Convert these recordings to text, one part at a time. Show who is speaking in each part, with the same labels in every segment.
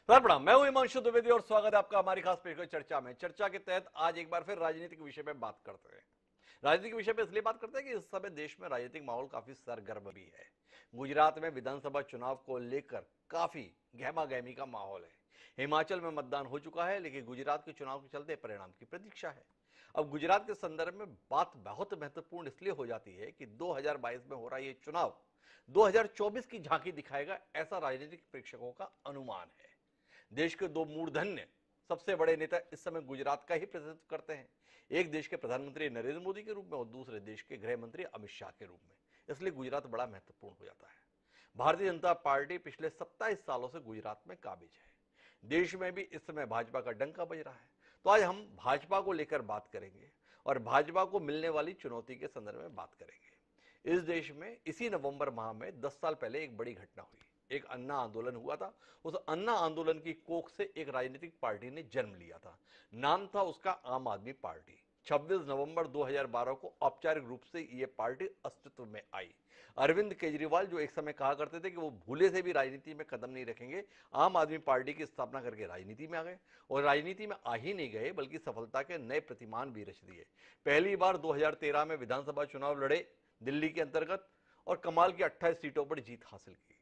Speaker 1: प्रणाम, मैं हूं हिमांशु द्विवेदी और स्वागत है आपका हमारी खास पेशकश चर्चा में। चर्चा के तहत आज एक बार फिर राजनीतिक विषय पे बात करते हैं। राजनीतिक विषय पे इसलिए बात करते हैं कि इस समय देश में राजनीतिक माहौल काफी सरगर्म भी है। गुजरात में विधानसभा चुनाव को लेकर काफी गहमा गहमी का माहौल है। हिमाचल में मतदान हो चुका है, लेकिन गुजरात के चुनाव के चलते परिणाम की प्रतीक्षा है। अब गुजरात के संदर्भ में बात बहुत महत्वपूर्ण इसलिए हो जाती है कि 2022 में हो रहा यह चुनाव 2024 की झांकी दिखाएगा, ऐसा राजनीतिक प्रेक्षकों का अनुमान है। देश के दो मूर्धन्य सबसे बड़े नेता इस समय गुजरात का ही प्रतिनिधित्व करते हैं, एक देश के प्रधानमंत्री नरेंद्र मोदी के रूप में और दूसरे देश के गृह मंत्री अमित शाह के रूप में। इसलिए गुजरात बड़ा महत्वपूर्ण हो जाता है। भारतीय जनता पार्टी पिछले 27 सालों से गुजरात में काबिज है। देश में भी इस समय भाजपा का डंका बज रहा है। तो आज हम भाजपा को लेकर बात करेंगे और भाजपा को मिलने वाली चुनौती के संदर्भ में बात करेंगे। इस देश में इसी नवंबर माह में 10 साल पहले एक बड़ी घटना हुई। एक अन्ना आंदोलन हुआ था। उस अन्ना आंदोलन की कोख से एक राजनीतिक पार्टी ने जन्म लिया था। नाम था उसका आम आदमी पार्टी। 26 नवंबर 2012 को औपचारिक रूप से यह पार्टी अस्तित्व में आई। अरविंद केजरीवाल, जो एक समय कहा करते थे कि वो भूले से भी राजनीति में कदम नहीं रखेंगे, आम आदमी पार्टी की स्थापना करके राजनीति में आ गए। और राजनीति में आ ही नहीं गए, बल्कि सफलता के नए प्रतिमान भी रच दिए। पहली बार 2013 में विधानसभा चुनाव लड़े दिल्ली के अंतर्गत और कमाल की 28 सीटों पर जीत हासिल की।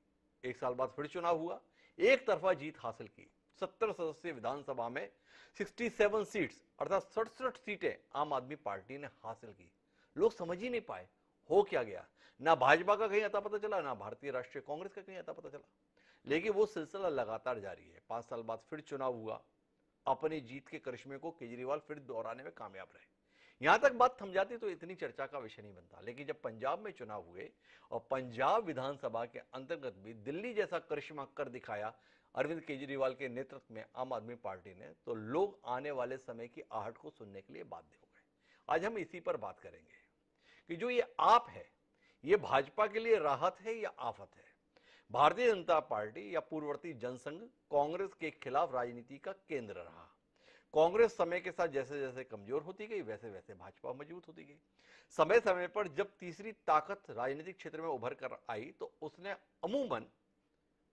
Speaker 1: एक साल बाद फिर चुनाव हुआ, एक तरफा जीत हासिल की। 70 सदस्यीय विधानसभा में 67 सीट्स अर्थात 67 सीटें आम आदमी पार्टी ने हासिल की। लोग समझ ही नहीं पाए हो क्या गया। ना भाजपा का कहीं अता पता चला, ना भारतीय राष्ट्रीय कांग्रेस का कहीं अता पता चला। लेकिन वो सिलसिला लगातार जारी है। 5 साल बाद फिर चुनाव हुआ। अपनी जीत के करिश्मे को केजरीवाल फिर दोहराने में कामयाब रहे। यहां तक बात थम जाती तो इतनी चर्चा का विषय नहीं बनता। लेकिन जब पंजाब में चुनाव हुए और पंजाब विधानसभा के अंतर्गत भी दिल्ली जैसा करिश्मा कर दिखाया अरविंद केजरीवाल के नेतृत्व में आम आदमी पार्टी ने, तो लोग आने वाले समय की आहट को सुनने के लिए बाध्य हो गए। आज हम इसी पर बात करेंगे कि जो ये आप है, ये भाजपा के लिए राहत है या आफत है। भारतीय जनता पार्टी या पूर्ववर्ती जनसंघ कांग्रेस के खिलाफ राजनीति का केंद्र रहा। कांग्रेस समय के साथ जैसे जैसे कमजोर होती गई, वैसे वैसे भाजपा मजबूत होती गई। समय समय पर जब तीसरी ताकत राजनीतिक क्षेत्र में उभर कर आई, तो उसने अमूमन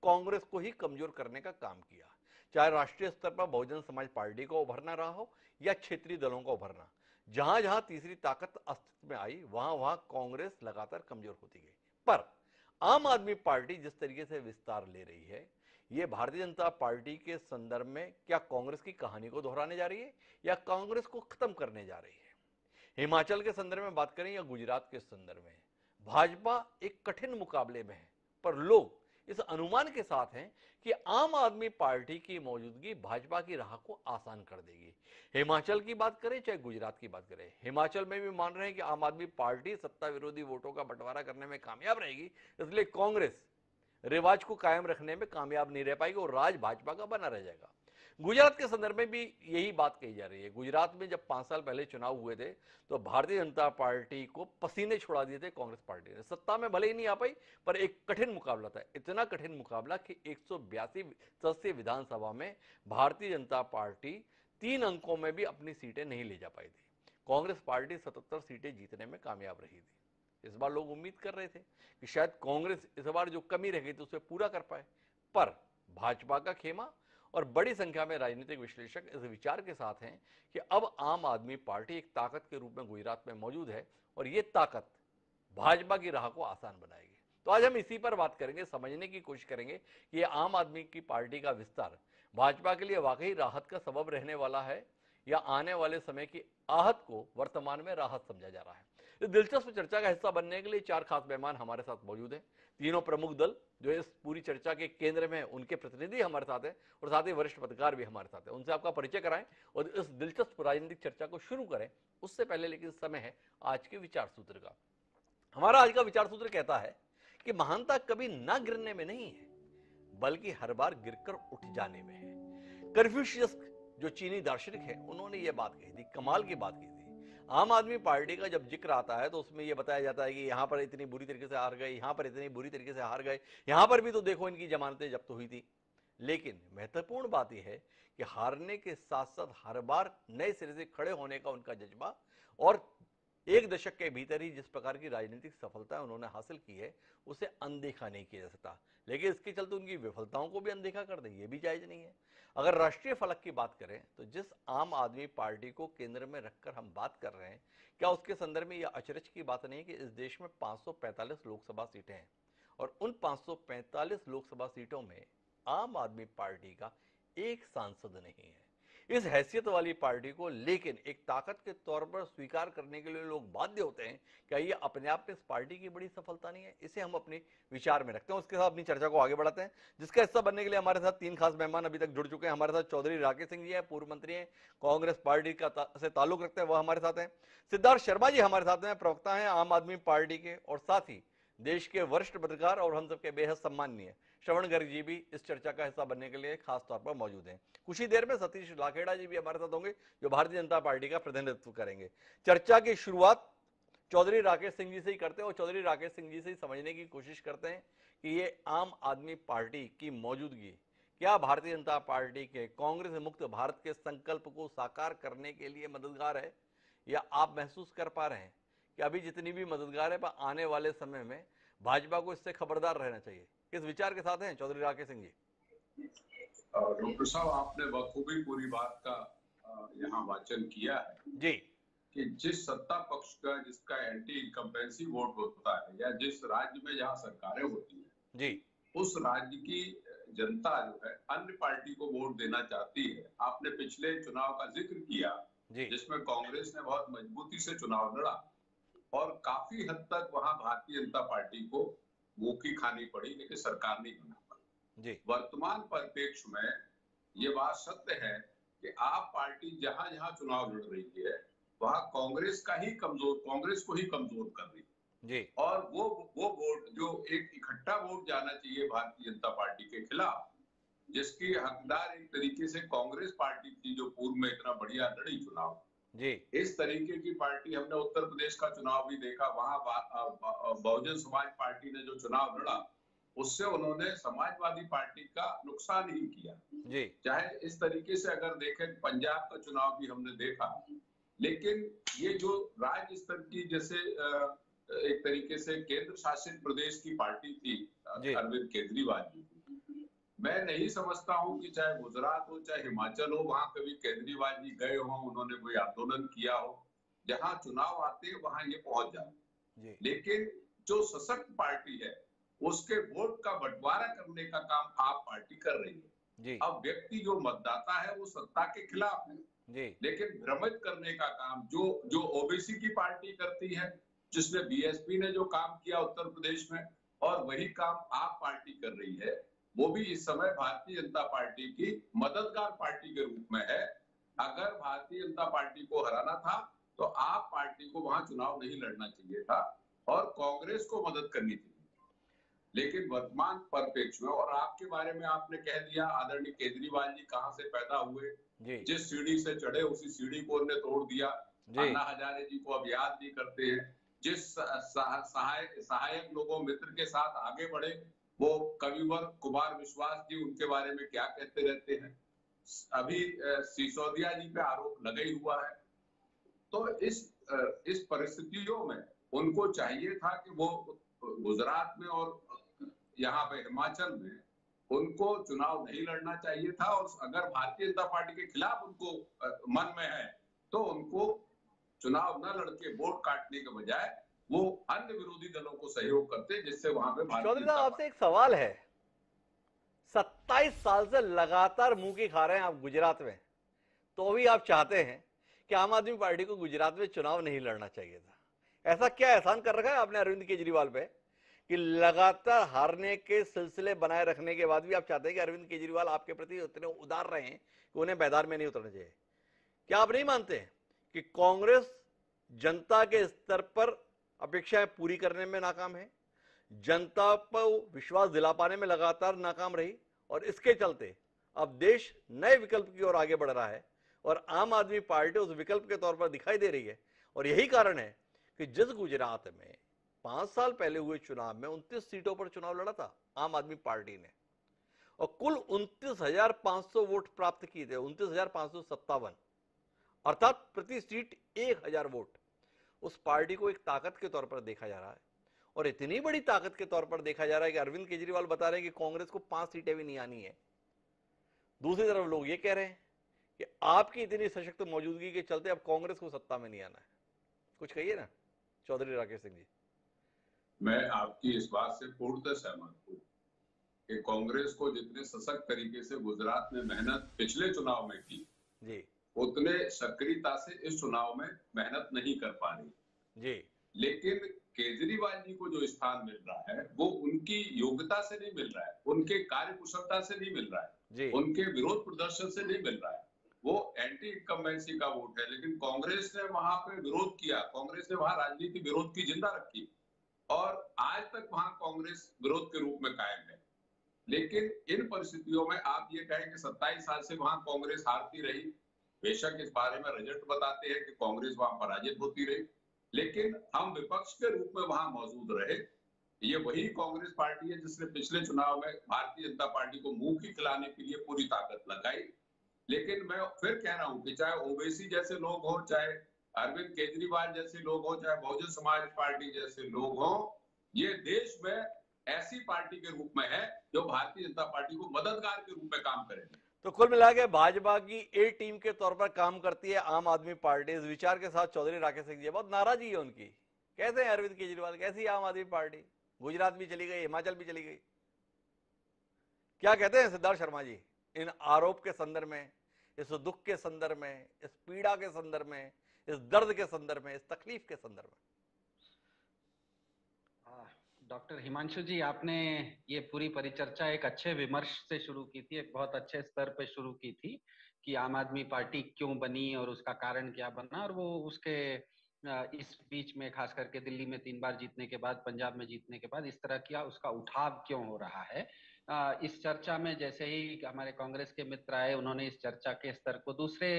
Speaker 1: कांग्रेस को ही कमजोर करने का काम किया। चाहे राष्ट्रीय स्तर पर बहुजन समाज पार्टी का उभरना रहा हो या क्षेत्रीय दलों का उभरना, जहां जहां तीसरी ताकत अस्तित्व में आई, वहां वहां कांग्रेस लगातार कमजोर होती गई। पर आम आदमी पार्टी जिस तरीके से विस्तार ले रही है, यह भारतीय जनता पार्टी के संदर्भ में क्या कांग्रेस की कहानी को दोहराने जा रही है या कांग्रेस को खत्म करने जा रही है। हिमाचल के संदर्भ में बात करें या गुजरात के संदर्भ में, भाजपा एक कठिन मुकाबले में है। पर लोग इस अनुमान के साथ हैं कि आम आदमी पार्टी की मौजूदगी भाजपा की राह को आसान कर देगी। हिमाचल की बात करें चाहे गुजरात की बात करें, हिमाचल में भी मान रहे हैं कि आम आदमी पार्टी सत्ता विरोधी वोटों का बंटवारा करने में कामयाब रहेगी। इसलिए कांग्रेस रिवाज को कायम रखने में कामयाब नहीं रह पाएगी और राज भाजपा का बना रह जाएगा। गुजरात के संदर्भ में भी यही बात कही जा रही है। गुजरात में जब 5 साल पहले चुनाव हुए थे, तो भारतीय जनता पार्टी को पसीने छुड़ा दिए थे कांग्रेस पार्टी ने। सत्ता में भले ही नहीं आ पाई, पर एक कठिन मुकाबला था। इतना कठिन मुकाबला कि 182 सदस्यीय विधानसभा में भारतीय जनता पार्टी 3 अंकों में भी अपनी सीटें नहीं ले जा पाई थी। कांग्रेस पार्टी 77 सीटें जीतने में कामयाब रही थी। इस बार लोग उम्मीद कर रहे थे कि शायद कांग्रेस इस बार जो कमी रह गई थी उसे पूरा कर पाए। पर भाजपा का खेमा और बड़ी संख्या में राजनीतिक विश्लेषक इस विचार के साथ हैं कि अब आम आदमी पार्टी एक ताकत के रूप में गुजरात में मौजूद है और यह ताकत भाजपा की राह को आसान बनाएगी। तो आज हम इसी पर बात करेंगे, समझने की कोशिश करेंगे कि यह आम आदमी की पार्टी का विस्तार भाजपा के लिए वाकई राहत का सबब रहने वाला है या आने वाले समय की आहत को वर्तमान में राहत समझा जा रहा है। इस दिलचस्प चर्चा का हिस्सा बनने के लिए 4 खास मेहमान हमारे साथ मौजूद हैं। तीनों प्रमुख दल जो इस पूरी चर्चा के केंद्र में है, उनके प्रतिनिधि हमारे साथ हैं और साथ ही वरिष्ठ पत्रकार भी हमारे साथ हैं। उनसे आपका परिचय कराएं और इस दिलचस्प राजनीतिक चर्चा को शुरू करें। उससे पहले लेकिन समय है आज के विचार सूत्र का। हमारा आज का विचार सूत्र कहता है कि महानता कभी ना गिरने में नहीं है, बल्कि हर बार गिरकर उठ जाने में है। कन्फ्यूशियस जो चीनी दार्शनिक है, उन्होंने यह बात कही थी, कमाल की बात कही थी। आम आदमी पार्टी का जब जिक्र आता है तो उसमें यह बताया जाता है कि यहां पर इतनी बुरी तरीके से हार गए, यहां पर इतनी बुरी तरीके से हार गए, यहां पर भी तो देखो इनकी जमानतें जब्त हुई थी। लेकिन महत्वपूर्ण बात यह है कि हारने के साथ साथ हर बार नए सिरे से खड़े होने का उनका जज्बा और एक दशक के भीतर ही जिस प्रकार की राजनीतिक सफलता उन्होंने हासिल की है उसे अनदेखा नहीं किया जा सकता, लेकिन इसके चलते उनकी विफलताओं को भी अनदेखा कर दें ये भी जायज नहीं है। अगर राष्ट्रीय फलक की बात करें तो जिस आम आदमी पार्टी को केंद्र में रखकर हम बात कर रहे हैं, क्या उसके संदर्भ में यह अचरज की बात नहीं है कि इस देश में 545 लोकसभा सीटें हैं और उन 545 लोकसभा सीटों में आम आदमी पार्टी का एक सांसद नहीं है। इस हैसियत वाली पार्टी को लेकिन एक ताकत के तौर पर स्वीकार करने के लिए लोग बाध्य होते हैं। क्या ये अपने आप में इस पार्टी की बड़ी सफलता नहीं है? इसे हम अपने विचार में रखते हैं, उसके साथ अपनी चर्चा को आगे बढ़ाते हैं। जिसका हिस्सा बनने के लिए हमारे साथ तीन खास मेहमान अभी तक जुड़ चुके हैं। हमारे साथ चौधरी राकेश सिंह जी हैं, पूर्व मंत्री हैं, कांग्रेस पार्टी का से ताल्लुक रखते हैं, वह हमारे साथ हैं। सिद्धार्थ शर्मा जी हमारे साथ हैं, प्रवक्ता हैं आम आदमी पार्टी के, और साथ ही देश के वरिष्ठ पत्रकार और हम सबके बेहद सम्माननीय श्रवण गर्ग जी भी इस चर्चा का हिस्सा बनने के लिए खास तौर पर मौजूद हैं। कुछ ही देर में सतीश लाखेड़ा जी भी हमारे साथ होंगे जो भारतीय जनता पार्टी का प्रतिनिधित्व करेंगे। चर्चा की शुरुआत चौधरी राकेश सिंह जी से ही करते हैं और चौधरी राकेश सिंह जी से ही समझने की कोशिश करते हैं कि ये आम आदमी पार्टी की मौजूदगी क्या भारतीय जनता पार्टी के कांग्रेस मुक्त भारत के संकल्प को साकार करने के लिए मददगार है, या आप महसूस कर पा रहे हैं कि अभी जितनी भी मददगार है पर आने वाले समय में भाजपा को इससे खबरदार रहना चाहिए? किस विचार के साथ हैं चौधरी राकेश सिंह जी?
Speaker 2: डॉक्टर साहब, आपने बखूबी पूरी बात का यहाँ वाचन किया है
Speaker 1: जी
Speaker 2: कि जिस सत्ता पक्ष का जिसका एंटी इनकम्बेंसी वोट होता है या जिस राज्य में जहाँ सरकारें होती हैं
Speaker 1: जी
Speaker 2: उस राज्य की जनता जो है अन्य पार्टी को वोट देना चाहती है। आपने पिछले चुनाव का जिक्र किया
Speaker 1: जी
Speaker 2: जिसमें कांग्रेस ने बहुत मजबूती से चुनाव लड़ा और काफी हद तक वहां भारतीय जनता पार्टी को मुंह खानी पड़ी, लेकिन सरकार नहीं बना पाई।
Speaker 1: जी
Speaker 2: वर्तमान परिप्रेक्ष्य में ये बात सत्य है कि आप पार्टी जहां जहां चुनाव लड़ रही है वहां कांग्रेस को ही कमजोर कर रही है
Speaker 1: जी
Speaker 2: और वो वोट जो एक इकट्ठा वोट जाना चाहिए भारतीय जनता पार्टी के खिलाफ, जिसकी हकदार एक तरीके से कांग्रेस पार्टी थी जो पूर्व में इतना बढ़िया लड़ी चुनाव।
Speaker 1: जी
Speaker 2: इस तरीके की पार्टी हमने उत्तर प्रदेश का चुनाव भी देखा, वहां बहुजन समाज पार्टी ने जो चुनाव लड़ा उससे उन्होंने समाजवादी पार्टी का नुकसान ही किया।
Speaker 1: जी
Speaker 2: चाहे इस तरीके से अगर देखें पंजाब का चुनाव भी हमने देखा, लेकिन ये जो राज्य स्तर की जैसे एक तरीके से केंद्र शासित प्रदेश की पार्टी थी अरविंद केजरीवाल जी, मैं नहीं समझता हूं कि चाहे गुजरात हो चाहे हिमाचल हो वहां कभी केजरीवाल जी गए हो, उन्होंने कोई आंदोलन किया हो। जहां चुनाव आते हैं वहां ये पहुंच जाते। लेकिन जो सशक्त पार्टी है उसके वोट का बंटवारा करने का काम आप पार्टी कर रही है। अब व्यक्ति जो मतदाता है वो सत्ता के खिलाफ है लेकिन भ्रमित करने का काम जो ओबीसी की पार्टी करती है, जिसमें बीएसपी ने जो काम किया उत्तर प्रदेश में, और वही काम आप पार्टी कर रही है, वो भी इस समय भारतीय जनता पार्टी की मददगार पार्टी के रूप में है। अगर भारतीय जनता पार्टी को हराना था तो आप पार्टी को वहां चुनाव नहीं लड़ना चाहिए था और कांग्रेस को मदद करनी चाहिए। लेकिन वर्तमान परिप्रेक्ष्य में, और आपके बारे में आपने कह दिया, आदरणीय केजरीवाल जी कहां से पैदा हुए, जिस सीढ़ी से चढ़े उसी सीढ़ी को उन्होंने तोड़ दिया। अन्ना हजारे जी को अब याद नहीं करते हैं। जिस सहायक लोगों मित्र के साथ आगे बढ़े वो कविवर कुमार विश्वास जी, उनके बारे में क्या कहते रहते हैं। अभी सिसोदिया जी पे आरोप लगा ही हुआ है। तो इस परिस्थितियों में उनको चाहिए था कि वो गुजरात में और यहाँ पे हिमाचल में उनको चुनाव नहीं लड़ना चाहिए था, और अगर भारतीय जनता पार्टी के खिलाफ उनको मन में है तो उनको चुनाव न लड़के वोट काटने के बजाय वो अन्य विरोधी दलों को सहयोग करते, जिससे वहां पे
Speaker 1: चौधरी साहब आपसे एक सवाल है, 27 साल से लगातार मुंह की खा रहे हैं आप गुजरात में, तो भी आप चाहते हैं कि आम आदमी पार्टी को गुजरात में चुनाव नहीं लड़ना चाहिए था। ऐसा क्या एहसान कर रखा है आपने अरविंद केजरीवाल पे कि लगातार हारने के सिलसिले बनाए रखने के बाद भी आप चाहते हैं कि अरविंद केजरीवाल आपके प्रति उतने उदार रहे हैं कि उन्हें मैदान में नहीं उतरना चाहिए? क्या आप नहीं मानते कि कांग्रेस जनता के स्तर पर अपेक्षाएं पूरी करने में नाकाम है, जनता पर विश्वास दिला पाने में लगातार नाकाम रही, और इसके चलते अब देश नए विकल्प की ओर आगे बढ़ रहा है और आम आदमी पार्टी उस विकल्प के तौर पर दिखाई दे रही है? और यही कारण है कि जिस गुजरात में 5 साल पहले हुए चुनाव में 29 सीटों पर चुनाव लड़ा था आम आदमी पार्टी ने और कुल 29,500 वोट प्राप्त किए थे, 29,557, अर्थात प्रति सीट 1,000 वोट। उस पार्टी को एक ताकत के तौर पर देखा जा रहा है, और इतनी बड़ी ताकत के तौर पर देखा जा रहा है कि अरविंद केजरीवाल बता रहे हैं कि कांग्रेस को 5 सीटें भी नहीं आनी है। दूसरी तरफ लोग ये कह रहे हैं कि आपकी इतनी सशक्त मौजूदगी के चलते अब कांग्रेस को सत्ता में नहीं आना है। कुछ कहिए ना चौधरी राकेश सिंह जी।
Speaker 2: मैं आपकी इस बात से पूर्णतः सहमत हूँ कि कांग्रेस को जितने सशक्त तरीके से गुजरात में मेहनत पिछले चुनाव में की
Speaker 1: जी
Speaker 2: उतने सक्रियता से इस चुनाव में मेहनत नहीं कर पा रही
Speaker 1: जी
Speaker 2: लेकिन केजरीवाल जी को जो स्थान मिल रहा है वो उनकी योग्यता से नहीं मिल रहा है, उनके कार्य कुशलता से नहीं मिल रहा है,
Speaker 1: जी
Speaker 2: उनके विरोध प्रदर्शन से नहीं मिल रहा है। वो एंटी इनकम्बेंसी का वोट है, लेकिन कांग्रेस ने वहां पे विरोध किया, कांग्रेस ने वहां राजनीति विरोध की जिंदा रखी और आज तक वहां कांग्रेस विरोध के रूप में कायम है। लेकिन इन परिस्थितियों में आप ये कहें कि 27 साल से वहां कांग्रेस हारती रही, बेशक इस बारे में रिजल्ट बताते हैं कि कांग्रेस वहां पराजित होती रही, लेकिन हम विपक्ष के रूप में वहां मौजूद रहे। ये वही कांग्रेस पार्टी है जिसने पिछले चुनाव में भारतीय जनता पार्टी को मुंह की खिलाने के लिए पूरी ताकत लगाई। लेकिन मैं फिर कह रहा हूं कि चाहे ओवैसी जैसे लोग हो, चाहे अरविंद केजरीवाल जैसे लोग हो, चाहे बहुजन समाज पार्टी जैसे लोग हो, ये देश में ऐसी पार्टी के रूप में है जो भारतीय जनता पार्टी को मददगार के रूप में काम करेगी।
Speaker 1: तो कुल मिला के भाजपा की ए टीम के तौर पर काम करती है आम आदमी पार्टी। इस विचार के साथ चौधरी राकेश सिंह जी, बहुत नाराजगी है उनकी। कैसे हैं अरविंद केजरीवाल, कैसी आम आदमी पार्टी? गुजरात भी चली गई, हिमाचल भी चली गई। क्या कहते हैं सिद्धार्थ शर्मा जी इन आरोप के संदर्भ में, इस दुख के संदर्भ में, इस पीड़ा के संदर्भ में, इस दर्द के संदर्भ में, इस तकलीफ के संदर्भ में?
Speaker 3: डॉक्टर हिमांशु जी, आपने ये पूरी परिचर्चा एक अच्छे विमर्श से शुरू की थी, एक बहुत अच्छे स्तर पे शुरू की थी कि आम आदमी पार्टी क्यों बनी और उसका कारण क्या बना, और वो उसके इस बीच में खास करके दिल्ली में 3 बार जीतने के बाद, पंजाब में जीतने के बाद इस तरह किया उसका उठाव क्यों हो रहा है। इस चर्चा में जैसे ही हमारे कांग्रेस के मित्र आए, उन्होंने इस चर्चा के स्तर को दूसरे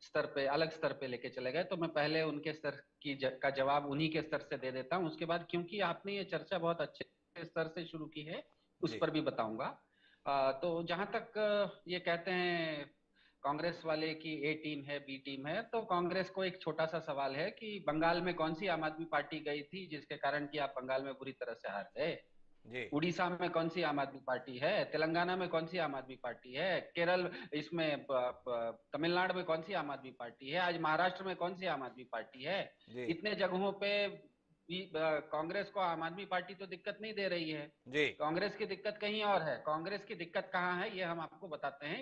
Speaker 3: स्तर पे, अलग स्तर पे लेके चले गए, तो मैं पहले उनके स्तर का जवाब उन्हीं के स्तर से दे देता हूं। उसके बाद क्योंकि आपने ये चर्चा बहुत अच्छे स्तर से शुरू की है, उस पर भी बताऊंगा। तो जहां तक ये कहते हैं कांग्रेस वाले की ए टीम है, बी टीम है, तो कांग्रेस को एक छोटा सा सवाल है कि बंगाल में कौन सी आम आदमी पार्टी गई थी जिसके कारण कि आप बंगाल में बुरी तरह से हार गए? उड़ीसा में कौन सी आम आदमी पार्टी है? तेलंगाना में कौन सी आम आदमी पार्टी है? केरल, इसमें तमिलनाडु में कौन सी आम आदमी पार्टी है? आज महाराष्ट्र में कौन सी आम आदमी पार्टी है? इतने जगहों पे कांग्रेस को आम आदमी पार्टी तो दिक्कत नहीं दे रही है जी। कांग्रेस की दिक्कत कहीं और है। कांग्रेस की दिक्कत कहाँ है ये हम आपको बताते हैं।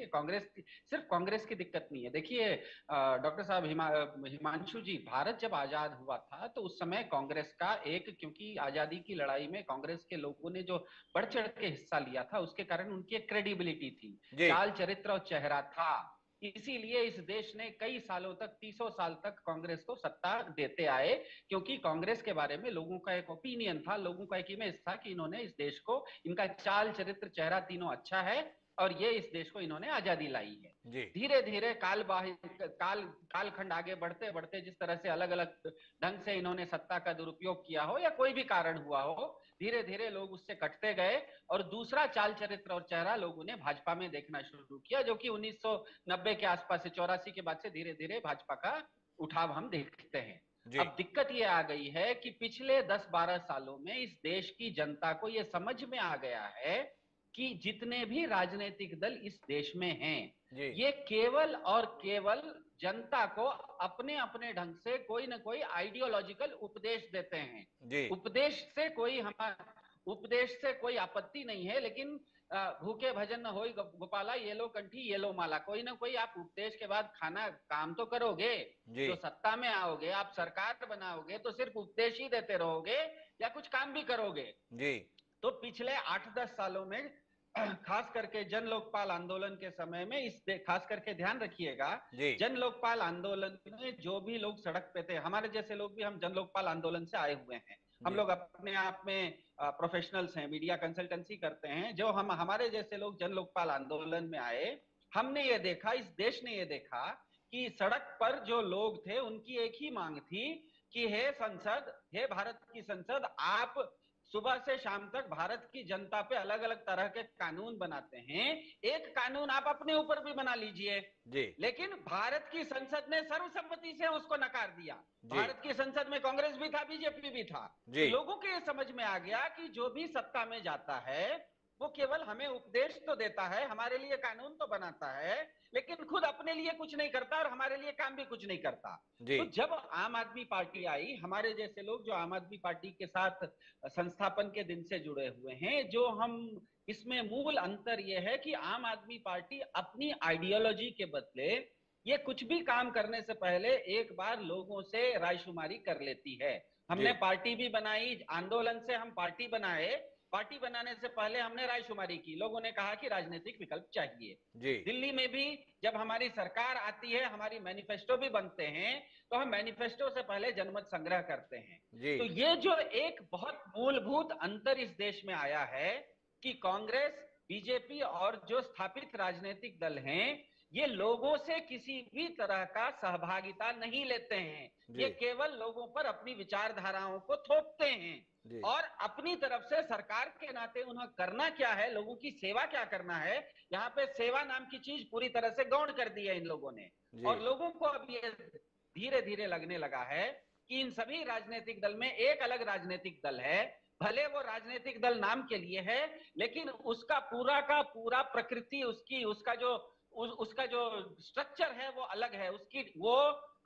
Speaker 3: सिर्फ कांग्रेस की दिक्कत नहीं है। देखिए डॉक्टर साहब, हिमांशु जी, भारत जब आजाद हुआ था तो उस समय कांग्रेस का क्योंकि आजादी की लड़ाई में कांग्रेस के लोगों ने जो बढ़ चढ़ के हिस्सा लिया था, उसके कारण उनकी एक क्रेडिबिलिटी थी, चाल चरित्र और चेहरा था। इसीलिए इस देश ने कई सालों तक, 30 साल तक कांग्रेस को सत्ता देते आए, क्योंकि कांग्रेस के बारे में लोगों का एक ओपिनियन था, लोगों का एक इमेज था कि इन्होंने इस देश को, इनका चाल चरित्र चेहरा तीनों अच्छा है और ये इस देश को इन्होंने आजादी लाई है। धीरे धीरे कालखंड आगे बढ़ते बढ़ते जिस तरह से अलग अलग ढंग से इन्होंने सत्ता का दुरुपयोग किया हो या कोई भी कारण हुआ हो, धीरे धीरे लोग उससे कटते गए और दूसरा चाल चरित्र और चेहरा लोगों ने भाजपा में देखना शुरू किया, जो कि 1990 के आसपास से, 84 के बाद से धीरे धीरे भाजपा का उठाव हम देखते हैं। अब दिक्कत ये आ गई है कि पिछले 10-12 सालों में इस देश की जनता को ये समझ में आ गया है कि जितने भी राजनीतिक दल इस देश में हैं, ये केवल और केवल जनता को अपने अपने ढंग से कोई ना कोई आइडियोलॉजिकल उपदेश देते हैं। उपदेश से कोई आपत्ति नहीं है, लेकिन भूखे भजन न होई गोपाला, ये लो कंठी ये लो माला, कोई ना कोई आप उपदेश के बाद खाना काम तो करोगे। जो सत्ता में आओगे, आप सरकार बनाओगे तो सिर्फ उपदेश ही देते रहोगे या कुछ काम भी करोगे? तो पिछले 8-10 सालों में, खास करके जन लोकपाल आंदोलन के समय में, खास करके ध्यान रखिएगा, जन लोकपाल आंदोलन में जो भी लोग सड़क पे थे, हमारे जैसे लोग भी, हम जन लोकपाल आंदोलन से आए हुए हैं, हम लोग अपने आप में प्रोफेशनल्स हैं, मीडिया कंसल्टेंसी करते हैं। जो हमारे जैसे लोग जन लोकपाल आंदोलन में आए, हमने ये देखा, इस देश ने ये देखा कि सड़क पर जो लोग थे उनकी एक ही मांग थी कि हे संसद, हे भारत की संसद, आप सुबह से शाम तक भारत की जनता पे अलग अलग तरह के कानून बनाते हैं। एक कानून आप अपने ऊपर भी बना लीजिए,
Speaker 1: जी
Speaker 3: लेकिन भारत की संसद ने सर्वसम्मति से उसको नकार दिया।
Speaker 1: जी
Speaker 3: भारत की संसद में कांग्रेस भी था, बीजेपी भी था।
Speaker 1: जी
Speaker 3: लोगों के समझ में आ गया कि जो भी सत्ता में जाता है वो केवल हमें उपदेश तो देता है, हमारे लिए कानून तो बनाता है, लेकिन खुद अपने लिए कुछ नहीं करता और हमारे लिए काम भी कुछ नहीं करता।
Speaker 1: जी
Speaker 3: तो जब आम आदमी पार्टी आई, हमारे जैसे लोग जो आम आदमी पार्टी के साथ संस्थापन के दिन से जुड़े हुए हैं, जो हम इसमें मूल अंतर यह है कि आम आदमी पार्टी अपनी आइडियोलॉजी के बदले ये कुछ भी काम करने से पहले एक बार लोगों से रायशुमारी कर लेती है। हमने
Speaker 1: जी
Speaker 3: पार्टी भी बनाई, आंदोलन से हम पार्टी बनाए, पार्टी बनाने से पहले हमने रायशुमारी की, लोगों ने कहा कि राजनीतिक विकल्प चाहिए।
Speaker 1: जी
Speaker 3: दिल्ली में भी जब हमारी सरकार आती है, हमारी मैनिफेस्टो भी बनते हैं, तो हम मैनिफेस्टो से पहले जनमत संग्रह करते हैं।
Speaker 1: जी
Speaker 3: तो ये जो एक बहुत मूलभूत अंतर इस देश में आया है कि कांग्रेस, बीजेपी और जो स्थापित राजनीतिक दल हैं, ये लोगों से किसी भी तरह का सहभागिता नहीं लेते हैं। ये
Speaker 1: जी
Speaker 3: केवल लोगों पर अपनी विचारधाराओं को थोपते हैं
Speaker 1: जी
Speaker 3: और अपनी तरफ से सरकार के नाते उन्हें करना क्या है, लोगों की सेवा क्या करना है, यहाँ पे सेवा नाम की चीज पूरी तरह से गौण कर दी है इन लोगों ने।
Speaker 1: जी
Speaker 3: और लोगों को अब ये धीरे धीरे लगने लगा है कि इन सभी राजनीतिक दल में एक अलग राजनीतिक दल है, भले वो राजनीतिक दल नाम के लिए है, लेकिन उसका पूरा का पूरा प्रकृति, उसकी उसका जो स्ट्रक्चर है वो अलग है। उसकी वो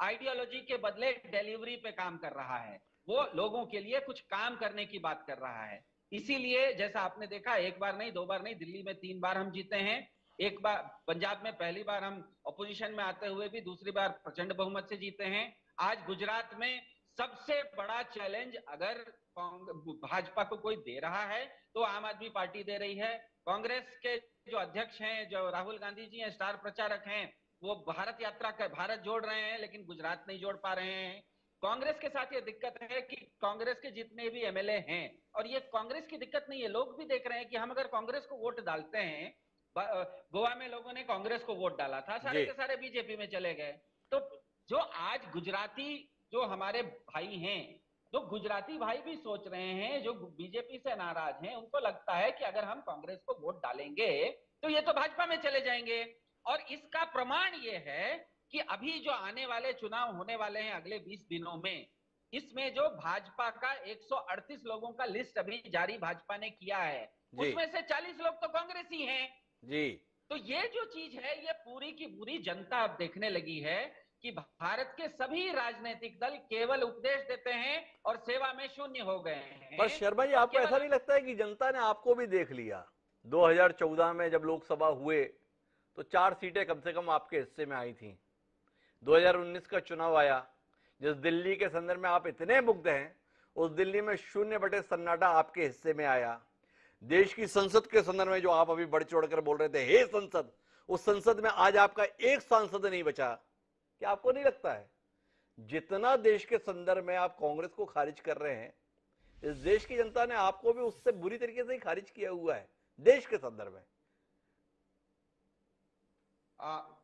Speaker 3: आइडियोलॉजी के बदले डिलीवरी पे काम कर रहा है, वो लोगों के लिए कुछ काम करने की बात कर रहा है। इसीलिए जैसा आपने देखा, एक बार नहीं, दो बार नहीं, दिल्ली में 3 बार हम जीते हैं। एक बार पंजाब में पहली बार हम ऑपोजिशन में आते हुए भी दूसरी बार प्रचंड बहुमत से जीते हैं। आज गुजरात में सबसे बड़ा चैलेंज अगर भाजपा को कोई दे रहा है तो आम आदमी पार्टी दे रही है। कांग्रेस के जो अध्यक्ष हैं, जो राहुल गांधी जी हैं, स्टार प्रचारक हैं, वो भारत यात्रा कर भारत जोड़ रहे हैं, लेकिन गुजरात नहीं जोड़ पा रहे हैं। कांग्रेस के साथ ये दिक्कत है कि कांग्रेस के जितने भी एमएलए हैं, और ये कांग्रेस की दिक्कत नहीं है, लोग भी देख रहे हैं कि हम अगर कांग्रेस को वोट डालते हैं, गोवा में लोगों ने कांग्रेस को वोट डाला था, सारे
Speaker 1: जी
Speaker 3: के सारे बीजेपी में चले गए। तो जो आज गुजराती जो हमारे भाई हैं, जो गुजराती भाई भी सोच रहे हैं, जो बीजेपी से नाराज हैं, उनको लगता है कि अगर हम कांग्रेस को वोट डालेंगे तो ये तो भाजपा में चले जाएंगे। और इसका प्रमाण ये है कि अभी जो आने वाले चुनाव होने वाले हैं अगले 20 दिनों में, इसमें जो भाजपा का 138 लोगों का लिस्ट अभी जारी भाजपा ने किया है,
Speaker 1: जी
Speaker 3: उसमें से 40 लोग तो कांग्रेस ही हैं।
Speaker 1: जी
Speaker 3: तो ये जो चीज है, ये पूरी की पूरी जनता अब देखने लगी है कि भारत के सभी राजनीतिक दल केवल उपदेश देते हैं और सेवा में शून्य हो गए हैं।
Speaker 1: पर शर्मा जी,
Speaker 3: और
Speaker 1: आपको ऐसा
Speaker 3: केवल
Speaker 1: नहीं लगता है कि जनता ने आपको भी देख लिया? 2014 में जब लोकसभा हुए तो 4 सीटें कम से कम आपके हिस्से में आई थी। 2019 का चुनाव आया, जिस दिल्ली के संदर्भ में आप इतने मुग्ध हैं, उस दिल्ली में 0 सन्नाटा आपके हिस्से में आया। देश की संसद के संदर्भ में जो आप अभी बढ़ चढ़ कर बोल रहे थे, हे संसद, उस संसद में आज आपका एक सांसद नहीं बचा। क्या आपको नहीं लगता है जितना देश के संदर्भ में आप कांग्रेस को खारिज कर रहे हैं, इस देश की जनता ने आपको भी उससे बुरी तरीके से ही खारिज किया हुआ है देश के संदर्भ में?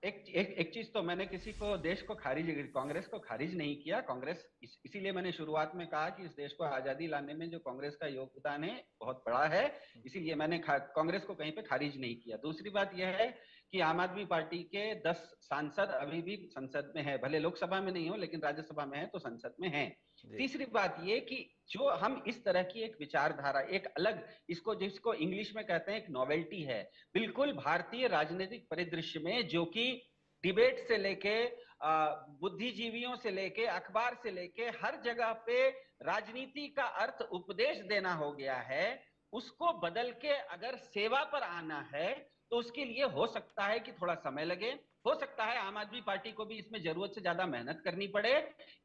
Speaker 3: एक चीज तो मैंने किसी को देश को खारिज, कांग्रेस को खारिज नहीं किया। कांग्रेस इसीलिए मैंने शुरुआत में कहा कि इस देश को आजादी लाने में जो कांग्रेस का योगदान है बहुत बड़ा है, इसीलिए मैंने कांग्रेस को कहीं पे खारिज नहीं किया। दूसरी बात यह है कि आम आदमी पार्टी के 10 सांसद अभी भी संसद में है, भले लोकसभा में नहीं हो लेकिन राज्यसभा में है तो संसद में है। तीसरी बात यह कि जो हम इस तरह की एक विचारधारा, एक अलग, इसको जिसको इंग्लिश में कहते हैं एक नॉवेल्टी है, बिल्कुल भारतीय राजनीतिक परिदृश्य में, जो कि डिबेट से लेके बुद्धिजीवियों से लेके अखबार से लेके हर जगह पे राजनीति का अर्थ उपदेश देना हो गया है, उसको बदल के अगर सेवा पर आना है तो उसके लिए हो सकता है कि थोड़ा समय लगे, हो सकता है आम आदमी पार्टी को भी इसमें जरूरत से ज्यादा मेहनत करनी पड़े।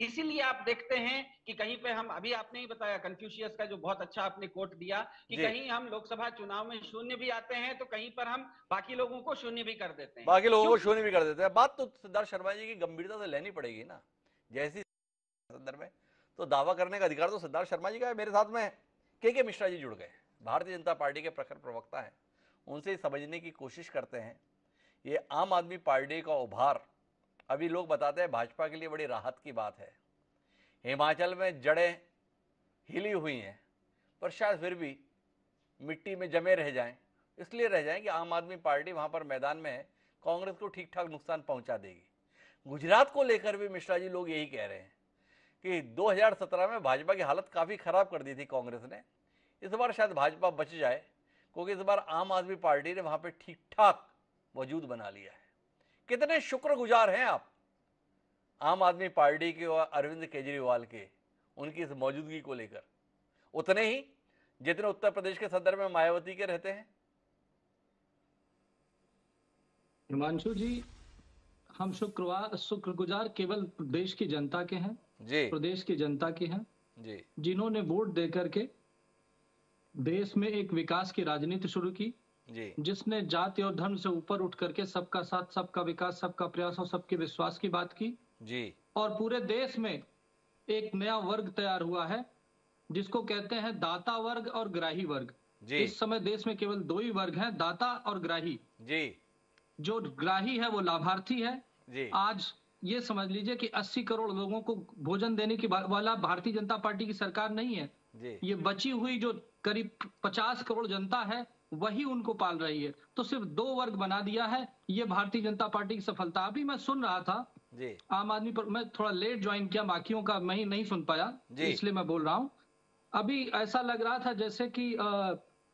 Speaker 3: इसीलिए आप देखते हैं कि कहीं पे हम, अभी आपने ही बताया कन्फ्यूशियस का जो बहुत अच्छा आपने कोट दिया कि कहीं हम लोकसभा चुनाव में शून्य भी आते हैं तो कहीं पर हम बाकी लोगों को शून्य भी कर देते हैं,
Speaker 1: बाकी लोगों को शून्य भी कर देते हैं। बात तो सिद्धार्थ शर्मा जी की गंभीरता से लेनी पड़ेगी ना, जैसी संदर्भ में तो दावा करने का अधिकार तो सिद्धार्थ शर्मा जी का है। मेरे साथ में के मिश्रा जी जुड़ गए, भारतीय जनता पार्टी के प्रखर प्रवक्ता हैं, उनसे समझने की कोशिश करते हैं। ये आम आदमी पार्टी का उभार, अभी लोग बताते हैं भाजपा के लिए बड़ी राहत की बात है। हिमाचल में जड़ें हिली हुई हैं, पर शायद फिर भी मिट्टी में जमे रह जाएं, इसलिए रह जाएं कि आम आदमी पार्टी वहां पर मैदान में है, कांग्रेस को ठीक ठाक नुकसान पहुंचा देगी। गुजरात को लेकर भी मिश्रा जी लोग यही कह रहे हैं कि 2017 में भाजपा की हालत काफी खराब कर दी थी कांग्रेस ने, इस बार शायद भाजपा बच जाए, क्योंकि इस बार आम आदमी पार्टी ने वहां पे ठीक ठाक वजूद बना लिया है। कितने शुक्रगुजार हैं आप आम आदमी पार्टी के और अरविंद केजरीवाल के, उनकी इस मौजूदगी को लेकर? उतने ही जितने उत्तर प्रदेश के सदर में मायावती के रहते हैं।
Speaker 4: हिमांशु जी, हम शुक्रगुजार केवल देश की जनता के हैं
Speaker 1: जी
Speaker 4: प्रदेश की जनता के हैं
Speaker 1: जी
Speaker 4: जिन्होंने वोट देकर के देश में एक विकास की राजनीति शुरू की,
Speaker 1: जी
Speaker 4: जिसने जाति और धर्म से ऊपर उठ करके सबका साथ, सबका विकास, सबका प्रयास और सबके विश्वास की बात की।
Speaker 1: जी
Speaker 4: और पूरे देश में एक नया वर्ग तैयार हुआ है जिसको कहते हैं दाता वर्ग और ग्राही वर्ग।
Speaker 1: जी
Speaker 4: इस समय देश में केवल दो ही वर्ग हैं, दाता और ग्राही।
Speaker 1: जी
Speaker 4: जो ग्राही है वो लाभार्थी है।
Speaker 1: जी
Speaker 4: आज ये समझ लीजिए कि 80 करोड़ लोगों को भोजन देने की वाला भारतीय जनता पार्टी की सरकार नहीं है।
Speaker 1: जी
Speaker 4: ये बची हुई जो करीब 50 करोड़ जनता है वही उनको पाल रही है। तो सिर्फ दो वर्ग बना दिया है, ये भारतीय जनता पार्टी की सफलता। अभी मैं सुन रहा था
Speaker 1: जी
Speaker 4: आम आदमी पर, मैं थोड़ा लेट ज्वाइन किया, बाकियों का मैं नहीं सुन पाया, इसलिए मैं बोल रहा हूं। अभी ऐसा लग रहा था जैसे कि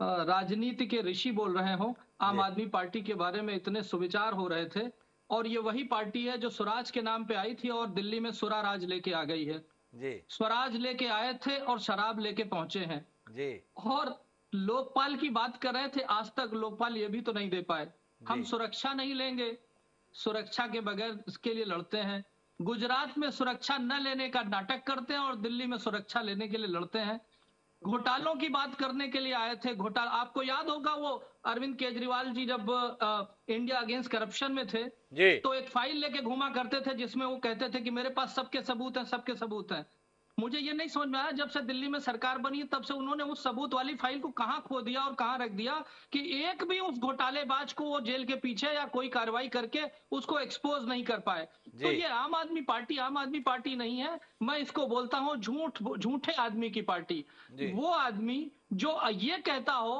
Speaker 4: राजनीति के ऋषि बोल रहे हो, आम आदमी पार्टी के बारे में इतने सुविचार हो रहे थे। और ये वही पार्टी है जो स्वराज के नाम पे आई थी और दिल्ली में स्वराज लेके आ गई है।
Speaker 1: जी
Speaker 4: स्वराज लेके आए थे और शराब लेके पहुंचे हैं।
Speaker 1: जी
Speaker 4: और लोकपाल की बात कर रहे थे, आज तक लोकपाल ये भी तो नहीं दे पाए। हम सुरक्षा नहीं लेंगे, सुरक्षा के बगैर इसके लिए लड़ते हैं। गुजरात में सुरक्षा न लेने का नाटक करते हैं और दिल्ली में सुरक्षा लेने के लिए लड़ते हैं। घोटालों की बात करने के लिए आए थे। घोटाला, आपको याद होगा वो अरविंद केजरीवाल जी जब इंडिया अगेंस्ट करप्शन में थे तो एक फाइल लेके घूमा करते थे जिसमें वो कहते थे कि मेरे पास सबके सबूत हैं, सबके सबूत हैं। मुझे ये नहीं समझ में आया, जब से दिल्ली में सरकार बनी तब से उन्होंने उस सबूत वाली फाइल को कहां खो दिया और कहां रख दिया कि एक भी उस घोटालेबाज को वो जेल के पीछे या कोई कार्रवाई करके उसको एक्सपोज नहीं कर पाए। तो ये आम आदमी पार्टी नहीं है, मैं इसको बोलता हूं झूठे आदमी की पार्टी। वो आदमी जो ये कहता हो,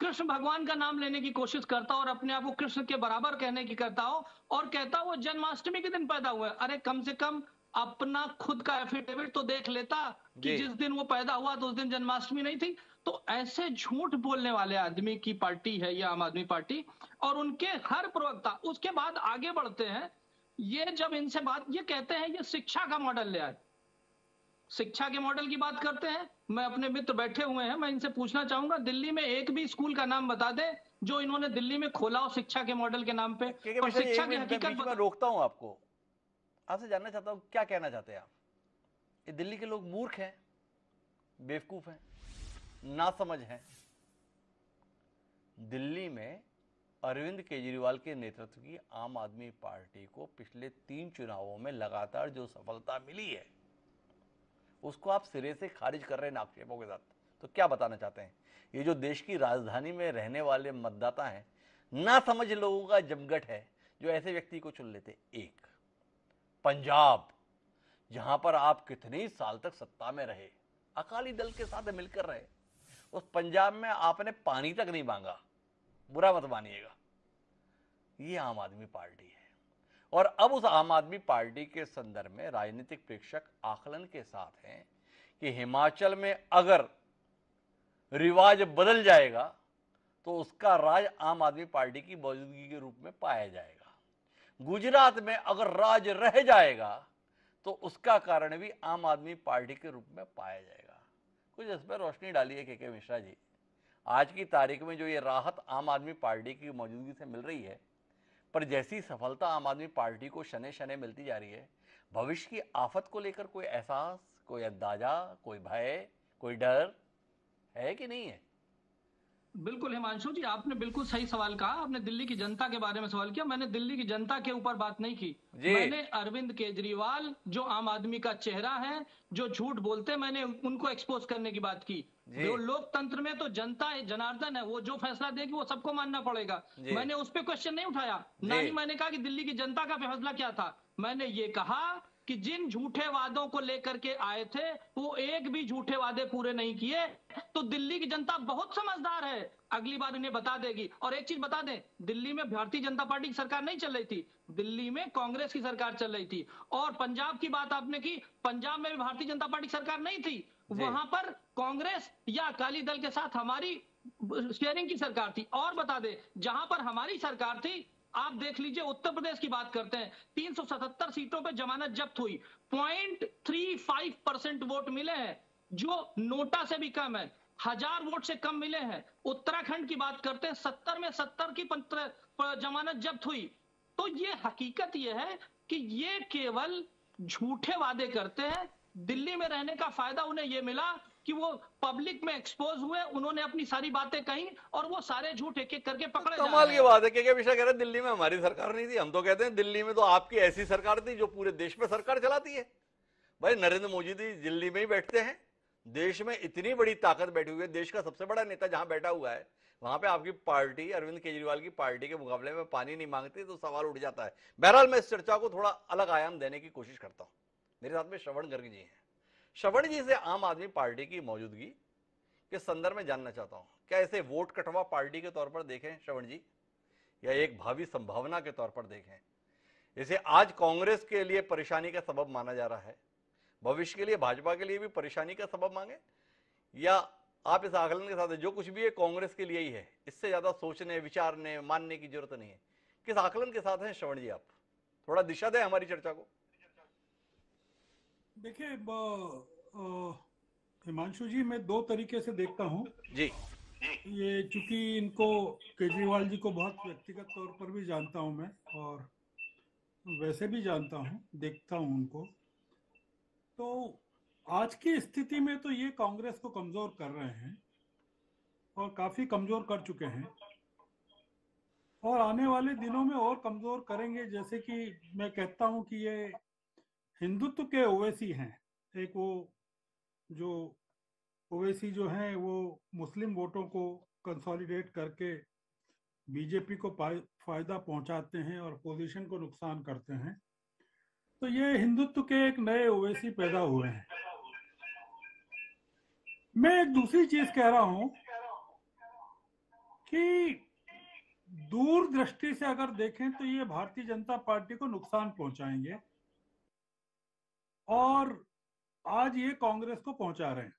Speaker 4: कृष्ण भगवान का नाम लेने की कोशिश करता हो और अपने आप को कृष्ण के बराबर कहने की करता हो और कहता हो वो जन्माष्टमी के दिन पैदा हुआ है। अरे कम से कम अपना खुद का एफिडेविट तो देख लेता कि जिस दिन वो पैदा हुआ तो उस दिन जन्माष्टमी नहीं थी। तो ऐसे झूठ बोलने वाले आदमी की पार्टी है ये आम आदमी पार्टी और उनके हर प्रवक्ता। उसके बाद आगे बढ़ते हैं, ये जब इनसे बात ये कहते हैं ये शिक्षा का मॉडल ले आए, शिक्षा के मॉडल की बात करते हैं। मैं अपने मित्र बैठे हुए हैं, मैं इनसे पूछना चाहूंगा दिल्ली में एक भी स्कूल का नाम बता दे जो इन्होंने दिल्ली में खोला हो शिक्षा के मॉडल के नाम पे। और शिक्षा की हकीकत
Speaker 1: मैं रोकता हूं आपको, आपसे जानना चाहता हूं क्या कहना चाहते हैं आप? ये दिल्ली के लोग मूर्ख हैं, बेवकूफ हैं, नासमझ हैं। दिल्ली में अरविंद केजरीवाल के नेतृत्व की आम आदमी पार्टी को पिछले 3 चुनावों में लगातार जो सफलता मिली है उसको आप सिरे से खारिज कर रहे हैं आक्षेपों के साथ। तो क्या बताना चाहते हैं? ये जो देश की राजधानी में रहने वाले मतदाता हैं, नासमझ लोगों का जमघट है जो ऐसे व्यक्ति को चुन लेते। एक पंजाब, जहां पर आप कितने साल तक सत्ता में रहे, अकाली दल के साथ मिलकर रहे, उस पंजाब में आपने पानी तक नहीं मांगा, बुरा मत मानिएगा। ये आम आदमी पार्टी है। और अब उस आम आदमी पार्टी के संदर्भ में राजनीतिक प्रेक्षक आकलन के साथ हैं कि हिमाचल में अगर रिवाज बदल जाएगा तो उसका राज आम आदमी पार्टी की मौजूदगी के रूप में पाया जाएगा। गुजरात में अगर राज रह जाएगा तो उसका कारण भी आम आदमी पार्टी के रूप में पाया जाएगा। कुछ इस पर रोशनी डालिए के मिश्रा जी। आज की तारीख में जो ये राहत आम आदमी पार्टी की मौजूदगी से मिल रही है, पर जैसी सफलता आम आदमी पार्टी को शने शने मिलती जा रही है, भविष्य की आफत को लेकर कोई एहसास, कोई अंदाजा, कोई भय, कोई डर है कि नहीं है?
Speaker 4: बिल्कुल हिमांशु जी, आपने बिल्कुल सही सवाल कहा। आपने दिल्ली की जनता के बारे में सवाल किया, मैंने दिल्ली की जनता के ऊपर बात नहीं की। मैंने अरविंद केजरीवाल जो आम आदमी का चेहरा है, जो झूठ बोलते हैं, मैंने उनको एक्सपोज करने की बात की। जो लोकतंत्र में तो जनता जनार्दन है, वो जो फैसला देगी वो सबको मानना पड़ेगा। मैंने उस पर क्वेश्चन नहीं उठाया, ना ही मैंने कहा कि दिल्ली की जनता का फैसला क्या था। मैंने ये कहा कि जिन झूठे वादों को लेकर के आए थे वो एक भी झूठे वादे पूरे नहीं किए। तो दिल्ली की जनता बहुत समझदार है, अगली बार इन्हें बता देगी। और एक चीज बता दें, दिल्ली में भारतीय जनता पार्टी की सरकार नहीं चल रही थी, दिल्ली में कांग्रेस की सरकार चल रही थी। और पंजाब की बात आपने की, पंजाब में भी भारतीय जनता पार्टी की सरकार नहीं थी, वहां पर कांग्रेस या अकाली दल के साथ हमारी शेयरिंग की सरकार थी। और बता दें, जहां पर हमारी सरकार थी, आप देख लीजिए, उत्तर प्रदेश की बात करते हैं, 377 सीटों पर जमानत जब्त हुई, 0.35% वोट मिले हैं, जो नोटा से भी कम है, 1000 वोट से कम मिले हैं। उत्तराखंड की बात करते हैं, 70 में 70 की जमानत जब्त हुई। तो ये हकीकत ये है कि ये केवल झूठे वादे करते हैं। दिल्ली में रहने का फायदा उन्हें ये मिला कि वो पब्लिक में एक्सपोज हुए, उन्होंने अपनी सारी बातें कही और वो सारे झूठ एक एक करके पकड़े जा
Speaker 1: कमाल
Speaker 4: रहे
Speaker 1: की
Speaker 4: हैं।
Speaker 1: बात है कि हमेशा कह रहे हैं दिल्ली में हमारी सरकार नहीं थी। हम तो कहते हैं दिल्ली में तो आपकी ऐसी सरकार थी जो पूरे देश में सरकार चलाती है। भाई नरेंद्र मोदी जी दिल्ली में ही बैठते हैं, देश में इतनी बड़ी ताकत बैठी हुई है, देश का सबसे बड़ा नेता जहां बैठा हुआ है वहां पे आपकी पार्टी, अरविंद केजरीवाल की पार्टी के मुकाबले में पानी नहीं मांगती, तो सवाल उठ जाता है। बहरहाल मैं इस चर्चा को थोड़ा अलग आयाम देने की कोशिश करता हूं। मेरे साथ में श्रवण गर्ग जी हैं। श्रवण जी से आम आदमी पार्टी की मौजूदगी के संदर्भ में जानना चाहता हूं, क्या इसे वोट कटवा पार्टी के तौर पर देखें श्रवण जी, या एक भावी संभावना के तौर पर देखें? इसे आज कांग्रेस के लिए परेशानी का सबब माना जा रहा है, भविष्य के लिए भाजपा के लिए भी परेशानी का सबब मांगे, या आप इस आकलन के साथ है जो कुछ भी है कांग्रेस के लिए ही है, इससे ज्यादा सोचने, विचारने, मानने की जरूरत नहीं है? किस आकलन के साथ हैं श्रवण जी आप? थोड़ा दिशा दें हमारी चर्चा को।
Speaker 5: देखिए हिमांशु जी, मैं दो तरीके से देखता हूँ।
Speaker 1: जी
Speaker 5: ये चूंकि इनको, केजरीवाल जी को बहुत व्यक्तिगत तौर पर भी जानता हूँ मैं, और वैसे भी जानता हूँ, देखता हूँ उनको, तो आज की स्थिति में तो ये कांग्रेस को कमजोर कर रहे हैं और काफी कमजोर कर चुके हैं, और आने वाले दिनों में और कमजोर करेंगे। जैसे कि मैं कहता हूँ कि ये हिंदुत्व के ओवैसी हैं। एक वो जो ओवैसी जो हैं वो मुस्लिम वोटों को कंसोलिडेट करके बीजेपी को फायदा पहुंचाते हैं और पोजीशन को नुकसान करते हैं। तो ये हिंदुत्व के एक नए ओवैसी पैदा हुए हैं। मैं एक दूसरी चीज कह रहा हूं कि दूरदृष्टि से अगर देखें तो ये भारतीय जनता पार्टी को नुकसान पहुंचाएंगे, और आज ये कांग्रेस को पहुंचा रहे हैं।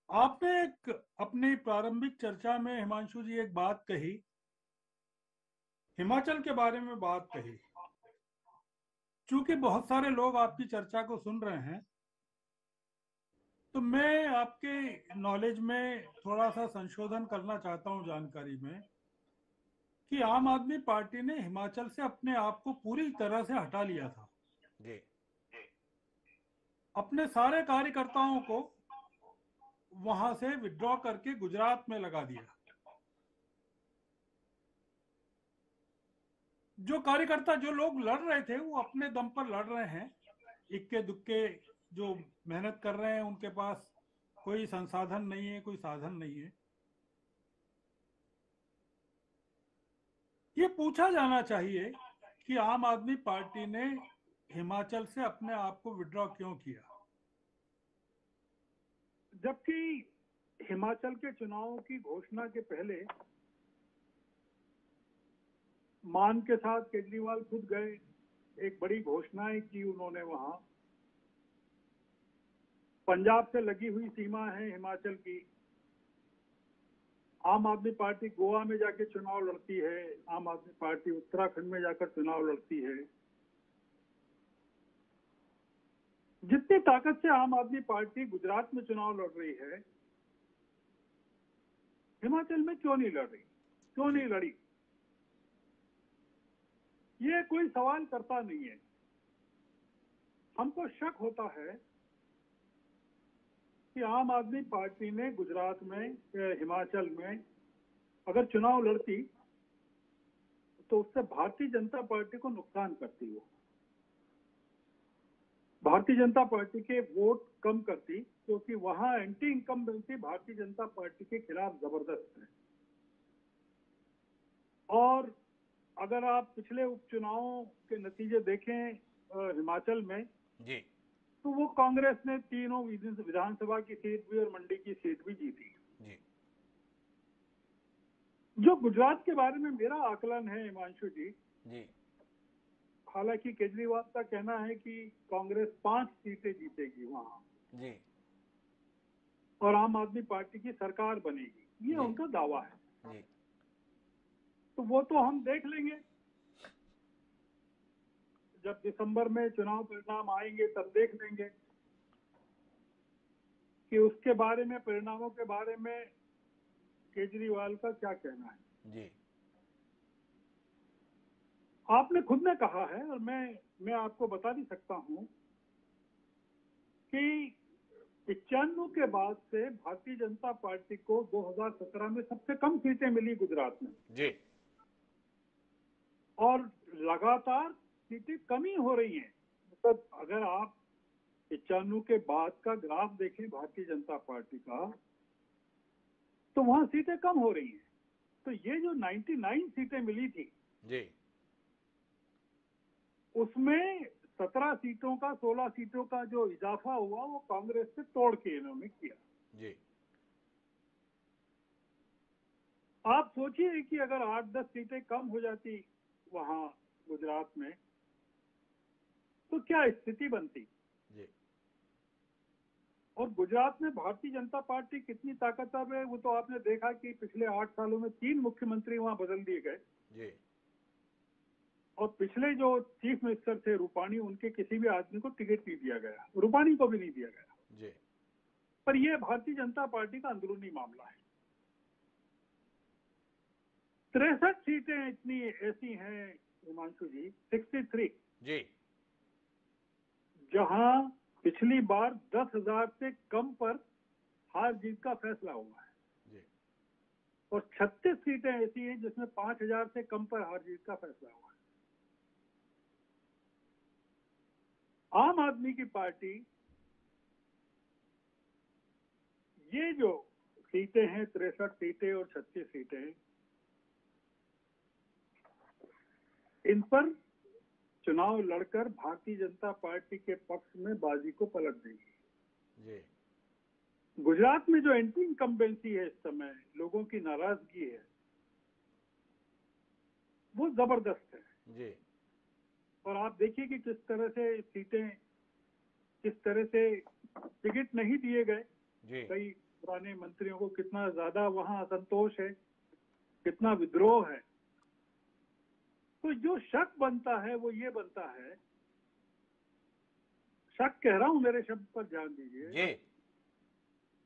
Speaker 5: आपने एक अपनी प्रारंभिक चर्चा में हिमांशु जी एक बात कही, हिमाचल के बारे में बात कही। चूंकि बहुत सारे लोग आपकी चर्चा को सुन रहे हैं, तो मैं आपके नॉलेज में थोड़ा सा संशोधन करना चाहता हूं, जानकारी में, कि आम आदमी पार्टी ने हिमाचल से अपने आप को पूरी तरह से हटा लिया था।
Speaker 1: जी
Speaker 5: अपने सारे कार्यकर्ताओं को वहां से विड्रॉ करके गुजरात में लगा दिया। जो कार्यकर्ता, जो लोग लड़ रहे थे, वो अपने दम पर लड़ रहे हैं, इक्के दुक्के जो मेहनत कर रहे हैं, उनके पास कोई संसाधन नहीं है, कोई साधन नहीं है। ये पूछा जाना चाहिए कि आम आदमी पार्टी ने हिमाचल से अपने आप को विड्रॉ क्यों किया, जबकि हिमाचल के चुनावों की घोषणा के पहले मान के साथ केजरीवाल खुद गए, एक बड़ी घोषणाएं की उन्होंने। वहां पंजाब से लगी हुई सीमा है हिमाचल की। आम आदमी पार्टी गोवा में जाके चुनाव लड़ती है, आम आदमी पार्टी उत्तराखंड में जाकर चुनाव लड़ती है। जितनी ताकत से आम आदमी पार्टी गुजरात में चुनाव लड़ रही है, हिमाचल में क्यों नहीं लड़ रही, क्यों नहीं लड़ी? ये कोई सवाल करता नहीं है। हमको शक होता है कि आम आदमी पार्टी ने गुजरात में, हिमाचल में अगर चुनाव लड़ती तो उससे भारतीय जनता पार्टी को नुकसान करती। वो भारतीय जनता पार्टी के वोट कम करती, क्योंकि वहां anti incumbency Bharatiya Janata party के खिलाफ जबरदस्त है। और अगर आप पिछले उपचुनावों के नतीजे देखें, हिमाचल में,
Speaker 1: जी
Speaker 5: तो वो कांग्रेस ने तीनों विधानसभा की सीट भी और मंडी की सीट भी जीती।
Speaker 1: जी
Speaker 5: जो गुजरात के बारे में मेरा आकलन है हिमांशु जी,
Speaker 1: जी
Speaker 5: हालांकि केजरीवाल का कहना है कि कांग्रेस 5 सीटें जीतेगी वहां
Speaker 1: जी
Speaker 5: और आम आदमी पार्टी की सरकार बनेगी, ये
Speaker 1: जी।
Speaker 5: उनका दावा है।
Speaker 1: जी
Speaker 5: तो वो तो हम देख लेंगे, जब दिसंबर में चुनाव परिणाम आएंगे तब देख लेंगे कि उसके बारे में, परिणामों के बारे में केजरीवाल का क्या कहना है।
Speaker 1: जी
Speaker 5: आपने खुद ने कहा है और मैं आपको बता भी सकता हूं कि 95 के बाद से भारतीय जनता पार्टी को 2017 में सबसे कम सीटें मिली गुजरात में,
Speaker 1: जी
Speaker 5: और लगातार सीटें कमी हो रही हैं। मतलब अगर आप 95 के बाद का ग्राफ देखें भारतीय जनता पार्टी का, तो वहां सीटें कम हो रही हैं। तो ये जो 99 सीटें मिली थी,
Speaker 1: जी
Speaker 5: उसमें 17 सीटों का, 16 सीटों का जो इजाफा हुआ वो कांग्रेस से तोड़ के इन्होंने किया।
Speaker 1: जी
Speaker 5: आप सोचिए कि अगर 8-10 सीटें कम हो जाती वहां गुजरात में, तो क्या स्थिति बनती।
Speaker 1: जी
Speaker 5: और गुजरात में भारतीय जनता पार्टी कितनी ताकतवर है वो तो आपने देखा कि पिछले 8 सालों में 3 मुख्यमंत्री वहां बदल दिए गए,
Speaker 1: जी
Speaker 5: और पिछले जो चीफ मिनिस्टर थे रूपाणी, उनके किसी भी आदमी को टिकट नहीं दिया गया, रूपाणी को भी नहीं दिया गया।
Speaker 1: जी
Speaker 5: पर यह भारतीय जनता पार्टी का अंदरूनी मामला है। 63 सीटें इतनी ऐसी हैं हिमांशु जी, 63,
Speaker 1: जी
Speaker 5: जहां पिछली बार 10,000 से कम पर हार जीत का फैसला हुआ है,
Speaker 1: जी
Speaker 5: और 36 सीटें ऐसी हैं जिसमें 5,000 से कम पर हार जीत का फैसला हुआ है। आम आदमी की पार्टी, ये जो सीटें हैं 63 सीटें और 36 सीटें, इन पर चुनाव लड़कर भारतीय जनता पार्टी के पक्ष में बाजी को पलट देगी।
Speaker 1: जी
Speaker 5: गुजरात में जो एंटी इनकम्बेंसी है, इस समय लोगों की नाराजगी है, वो जबरदस्त है।
Speaker 1: जी
Speaker 5: और आप देखिए कि किस तरह से सीटें, किस तरह से टिकट नहीं दिए गए,
Speaker 1: जी
Speaker 5: कई पुराने मंत्रियों को कितना ज्यादा वहां असंतोष है, कितना विद्रोह है। तो जो शक बनता है वो ये बनता है, शक कह रहा हूं, मेरे शब्द पर ध्यान दीजिए,
Speaker 1: जी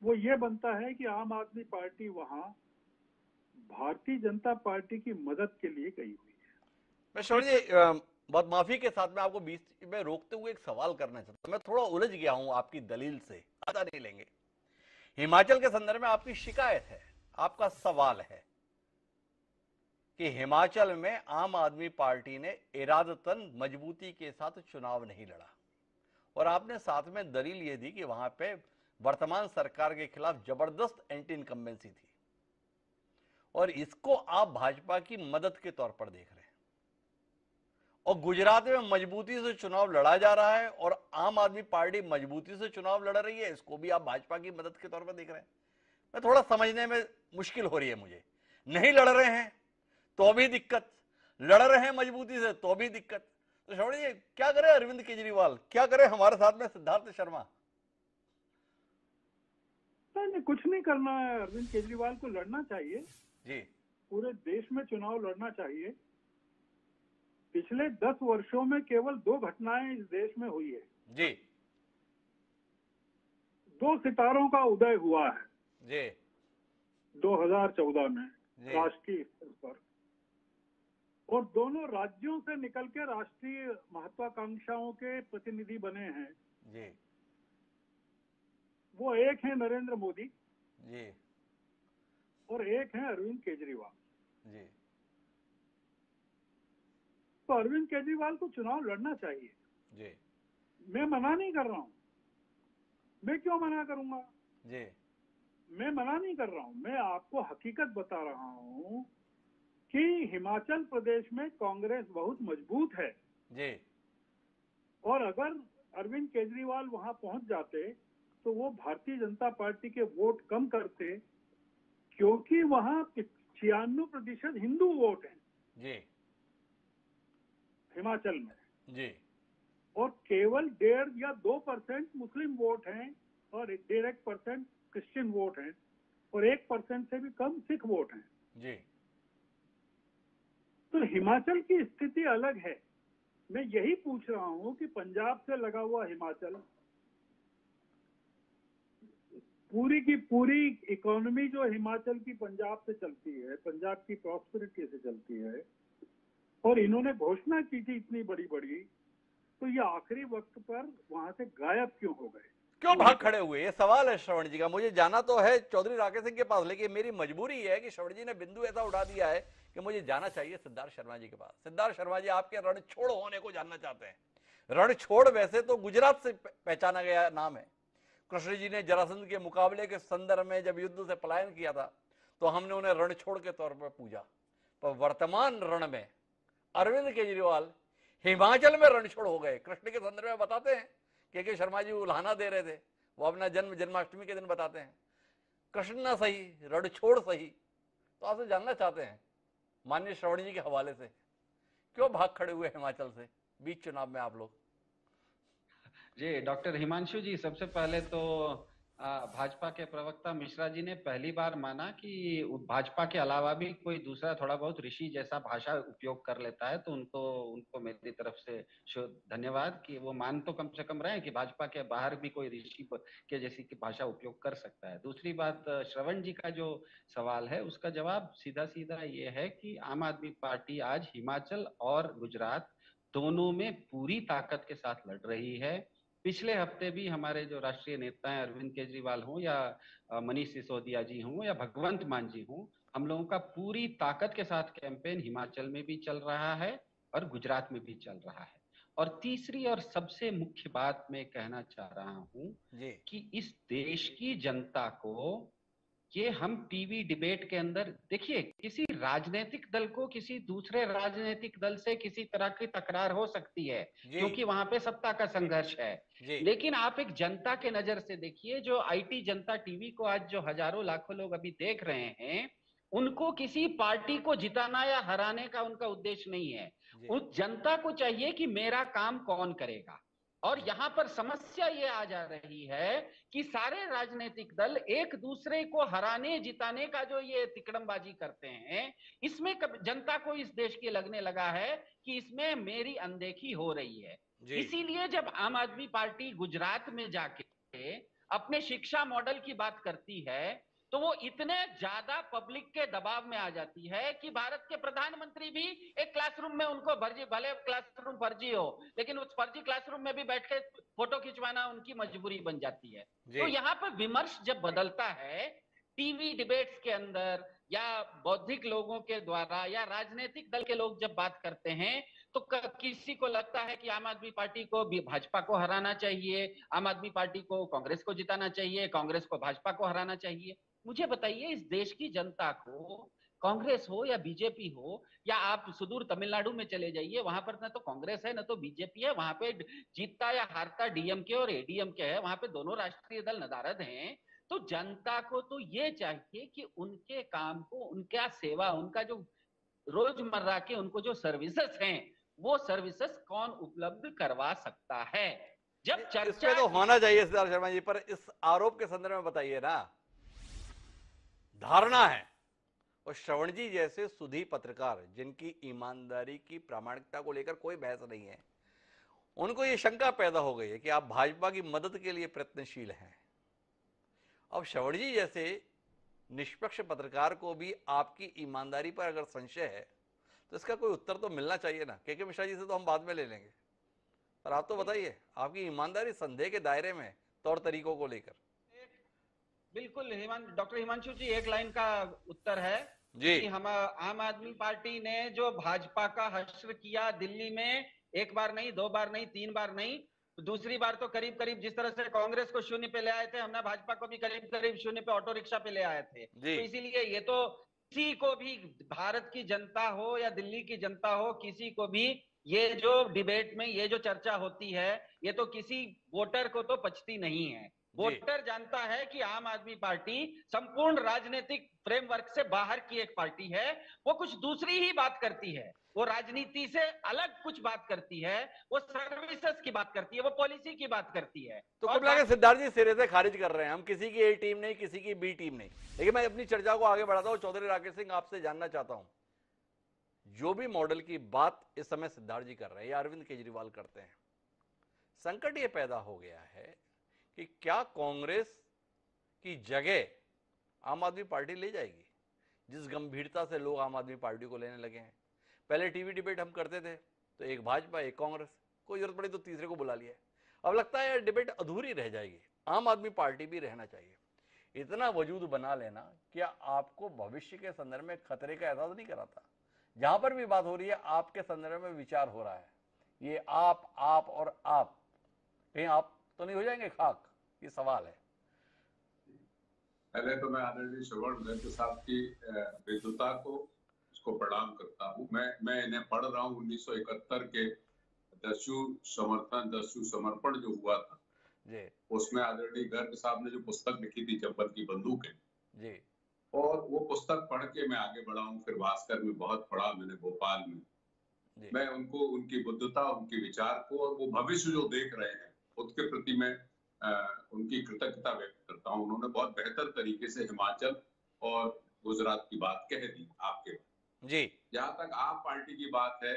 Speaker 5: वो ये बनता है कि आम आदमी पार्टी वहां भारतीय जनता पार्टी की मदद के लिए गई हुई है।
Speaker 1: मैं शौर्य जी बहुत माफी के साथ में आपको बीच में रोकते हुए एक सवाल करना चाहता हूं। मैं थोड़ा उलझ गया हूं आपकी दलील से, ज्यादा नहीं लेंगे। हिमाचल के संदर्भ में आपकी शिकायत है, आपका सवाल है कि हिमाचल में आम आदमी पार्टी ने इरादतन मजबूती के साथ चुनाव नहीं लड़ा, और आपने साथ में दलील यह दी कि वहां पे वर्तमान सरकार के खिलाफ जबरदस्त एंटी इनकम्बेंसी थी, और इसको आप भाजपा की मदद के तौर पर देख रहे हैं। और गुजरात में मजबूती से चुनाव लड़ा जा रहा है और आम आदमी पार्टी मजबूती से चुनाव लड़ रही है, इसको भी आप भाजपा की मदद के तौर पर देख रहे हैं। मैं थोड़ा समझने में मुश्किल हो रही है मुझे। नहीं लड़ रहे हैं तो भी दिक्कत, लड़ रहे हैं मजबूती से तो भी दिक्कत। तो छोड़िए, क्या करे अरविंद केजरीवाल, क्या करे हमारे साथ में सिद्धार्थ शर्मा?
Speaker 5: नहीं, कुछ नहीं करना है। अरविंद केजरीवाल को लड़ना चाहिए
Speaker 1: जी,
Speaker 5: पूरे देश में चुनाव लड़ना चाहिए। पिछले 10 वर्षों में केवल 2 घटनाएं इस देश में हुई है।
Speaker 1: जी
Speaker 5: 2 सितारों का उदय हुआ है
Speaker 1: जी
Speaker 5: 2014 में
Speaker 1: जी
Speaker 5: राष्ट्रीय स्तर पर, और दोनों राज्यों से निकल के राष्ट्रीय महत्वाकांक्षाओं के प्रतिनिधि बने हैं।
Speaker 1: जी
Speaker 5: वो एक है नरेंद्र मोदी
Speaker 1: जी
Speaker 5: और एक है अरविंद केजरीवाल।
Speaker 1: जी
Speaker 5: तो अरविंद केजरीवाल को चुनाव लड़ना चाहिए।
Speaker 1: जी
Speaker 5: मैं मना नहीं कर रहा हूं, मैं क्यों मना करूंगा?
Speaker 1: जी
Speaker 5: मैं मना नहीं कर रहा हूं, मैं आपको हकीकत बता रहा हूं कि हिमाचल प्रदेश में कांग्रेस बहुत मजबूत है।
Speaker 1: जी
Speaker 6: और अगर अरविंद केजरीवाल वहां पहुंच जाते तो वो भारतीय जनता पार्टी के वोट कम करते, क्योंकि वहां 96% हिंदू वोट हैं
Speaker 1: जी
Speaker 6: हिमाचल में,
Speaker 1: जी
Speaker 6: और केवल 1.5 या 2% मुस्लिम वोट हैं और 1.5% क्रिश्चियन वोट हैं, और 1% से भी कम सिख वोट हैं।
Speaker 1: जी
Speaker 6: तो हिमाचल की स्थिति अलग है। मैं यही पूछ रहा हूं कि पंजाब से लगा हुआ हिमाचल, पूरी की पूरी इकोनॉमी जो हिमाचल की पंजाब से चलती है, पंजाब की प्रॉस्पेरिटी से चलती है, और इन्होंने घोषणा की थी इतनी बड़ी बड़ी, तो ये आखिरी वक्त पर वहां से गायब क्यों हो गए?
Speaker 1: क्यों भाग खड़े हुए? ये सवाल है श्रवण जी का। मुझे जाना तो है चौधरी राकेश सिंह के पास, लेकिन मेरी मजबूरी है कि श्रवण जी ने बिंदु ऐसा उठा दिया है कि मुझे जाना चाहिए सिद्धार्थ शर्मा जी के पास। सिद्धार्थ शर्मा जी आपके रणछोड़ होने को जानना चाहते हैं। रणछोड़ वैसे तो गुजरात से पहचाना गया नाम है। कृष्ण जी ने जरासंध के मुकाबले के संदर्भ में जब युद्ध से पलायन किया था तो हमने उन्हें रणछोड़ के तौर पर पूजा, पर वर्तमान रण में अरविंद केजरीवाल हिमाचल में रणछोड़ हो गए। कृष्ण के संदर्भ में बताते हैं के शर्मा जी उल्हाना दे रहे थे, वो अपना जन्माष्टमी के दिन बताते हैं। कृष्ण ना सही, रणछोड़ सही। तो आपसे जानना चाहते हैं माननीय श्रवण जी के हवाले से, क्यों भाग खड़े हुए हिमाचल से बीच चुनाव में आप लोग?
Speaker 3: जी डॉक्टर हिमांशु जी, सबसे पहले तो भाजपा के प्रवक्ता मिश्रा जी ने पहली बार माना कि भाजपा के अलावा भी कोई दूसरा थोड़ा बहुत ऋषि जैसा भाषा उपयोग कर लेता है, तो उनको मेरी तरफ से धन्यवाद कि वो मान तो कम से कम रहे कि भाजपा के बाहर भी कोई ऋषि के जैसी की भाषा उपयोग कर सकता है। दूसरी बात, श्रवण जी का जो सवाल है उसका जवाब सीधा सीधा ये है कि आम आदमी पार्टी आज हिमाचल और गुजरात दोनों में पूरी ताकत के साथ लड़ रही है। पिछले हफ्ते भी हमारे जो राष्ट्रीय नेता हैं, अरविंद केजरीवाल हों या मनीष सिसोदिया जी हों या भगवंत मान जी हों, हम लोगों का पूरी ताकत के साथ कैंपेन हिमाचल में भी चल रहा है और गुजरात में भी चल रहा है। और तीसरी और सबसे मुख्य बात मैं कहना चाह रहा हूं कि इस देश की जनता को ये हम टीवी डिबेट के अंदर देखिए, किसी राजनीतिक दल को किसी दूसरे राजनीतिक दल से किसी तरह की तकरार हो सकती है क्योंकि वहां पे सत्ता का संघर्ष है, लेकिन आप एक जनता के नजर से देखिए, जो आईटी जनता टीवी को आज जो हजारों लाखों लोग अभी देख रहे हैं, उनको किसी पार्टी को जिताना या हराने का उनका उद्देश्य नहीं है। उस जनता को चाहिए कि मेरा काम कौन करेगा। और यहां पर समस्या ये आ जा रही है कि सारे राजनीतिक दल एक दूसरे को हराने जिताने का जो ये तिकड़मबाजी करते हैं, इसमें जनता को इस देश के लगने लगा है कि इसमें मेरी अनदेखी हो रही है। इसीलिए जब आम आदमी पार्टी गुजरात में जाके अपने शिक्षा मॉडल की बात करती है तो वो इतने ज्यादा पब्लिक के दबाव में आ जाती है कि भारत के प्रधानमंत्री भी एक क्लासरूम में उनको भले क्लासरूम फर्जी हो, लेकिन उस फर्जी क्लासरूम में भी बैठ के फोटो खिंचवाना उनकी मजबूरी बन जाती है। तो यहाँ पर विमर्श जब बदलता है टीवी डिबेट्स के अंदर या बौद्धिक लोगों के द्वारा या राजनीतिक दल के लोग जब बात करते हैं, तो किसी को लगता है कि आम आदमी पार्टी को भी भाजपा को हराना चाहिए, आम आदमी पार्टी को कांग्रेस को जिताना चाहिए, कांग्रेस को भाजपा को हराना चाहिए। मुझे बताइए, इस देश की जनता को कांग्रेस हो या बीजेपी हो, या आप सुदूर तमिलनाडु में चले जाइए, वहां पर ना तो कांग्रेस है ना तो बीजेपी है, वहां पे जीतता या हारता डीएमके और एडीएमके है, वहां पे दोनों राष्ट्रीय दल नदारद हैं। तो जनता को तो ये चाहिए कि उनके काम को, उनका सेवा, उनका जो रोजमर्रा के उनको जो सर्विसेज हैं, वो सर्विसेज कौन उपलब्ध करवा सकता है। जब चर्चा
Speaker 1: तो होना चाहिए सिद्धार्थ शर्मा जी, पर इस आरोप के संदर्भ में बताइए ना। धारणा है और श्रवण जी जैसे सुधी पत्रकार जिनकी ईमानदारी की प्रामाणिकता को लेकर कोई बहस नहीं है, उनको ये शंका पैदा हो गई है कि आप भाजपा की मदद के लिए प्रयत्नशील हैं। अब श्रवण जी जैसे निष्पक्ष पत्रकार को भी आपकी ईमानदारी पर अगर संशय है तो इसका कोई उत्तर तो मिलना चाहिए ना। के मिश्रा जी से तो हम बाद में ले लेंगे, पर आप तो बताइए आपकी ईमानदारी संदेह के दायरे में तौर तरीकों को लेकर।
Speaker 3: बिल्कुल डॉक्टर हिमांशु जी, एक लाइन का उत्तर है जी कि हम आम आदमी पार्टी ने जो भाजपा का हश्र किया दिल्ली में, एक बार नहीं, दो बार नहीं, तीन बार नहीं, दूसरी बार तो करीब करीब जिस तरह से कांग्रेस को शून्य पे ले आए थे, हमने भाजपा को भी करीब करीब शून्य पे ऑटो रिक्शा पे ले आए थे। तो इसीलिए ये तो किसी को भी, भारत की जनता हो या दिल्ली की जनता हो, किसी को भी ये जो डिबेट में ये जो चर्चा होती है, ये तो किसी वोटर को तो पचती नहीं है। वोटर जानता है कि आम आदमी पार्टी संपूर्ण राजनीतिक फ्रेमवर्क से बाहर की एक पार्टी है। वो कुछ दूसरी ही बात करती है, वो राजनीति से अलग कुछ बात करती है, वो सर्विसेज की बात करती है, वो पॉलिसी की बात करती है।
Speaker 1: तो
Speaker 3: और
Speaker 1: कुल मिलाकर सिद्धार्थ जी सिरे से खारिज कर रहे हैं, हम किसी की ए टीम नहीं, किसी की बी टीम नहीं। लेकिन मैं अपनी चर्चा को आगे बढ़ाता हूं। चौधरी राकेश सिंह, आपसे जानना चाहता हूं, जो भी मॉडल की बात इस समय सिद्धार्थ जी कर रहे हैं या अरविंद केजरीवाल करते हैं, संकट ये पैदा हो गया है कि क्या कांग्रेस की जगह आम आदमी पार्टी ले जाएगी? जिस गंभीरता से लोग आम आदमी पार्टी को लेने लगे हैं। पहले टीवी डिबेट हम करते थे तो एक भाजपा एक कांग्रेस, कोई जरूरत पड़ी तो तीसरे को बुला लिया। अब लगता है डिबेट अधूरी रह जाएगी, आम आदमी पार्टी भी रहना चाहिए। इतना वजूद बना लेना क्या आपको भविष्य के संदर्भ में खतरे का एहसास नहीं कराता? जहां पर भी बात हो रही है आपके संदर्भ में विचार हो रहा है, ये आप और आप, कहीं आप तो नहीं हो जाएंगे खाक? ये सवाल है।
Speaker 2: पहले तो मैं आदरणीय श्रवण गर्ग साहब की विद्वता को उसको प्रणाम करता हूँ। मैं इन्हें पढ़ रहा हूँ 1971 के दस्यु समर्पण जो हुआ था
Speaker 1: जी,
Speaker 2: उसमें आदरणीय गर्ग साहब ने जो पुस्तक लिखी थी चंबल की बंदूकें
Speaker 1: जी,
Speaker 2: और वो पुस्तक पढ़ के मैं आगे बढ़ा हूँ। फिर भास्कर में बहुत पढ़ा मैंने, भोपाल में।
Speaker 1: जी।
Speaker 2: मैं उनको, उनकी बुद्धता, उनके विचार को और वो भविष्य जो देख रहे हैं उसके प्रति मैं उनकी कृतज्ञता व्यक्त करता हूँ। उन्होंने बहुत बेहतर तरीके से हिमाचल और गुजरात की बात कह दी आपके।
Speaker 1: जी,
Speaker 2: जहां तक आप पार्टी की बात है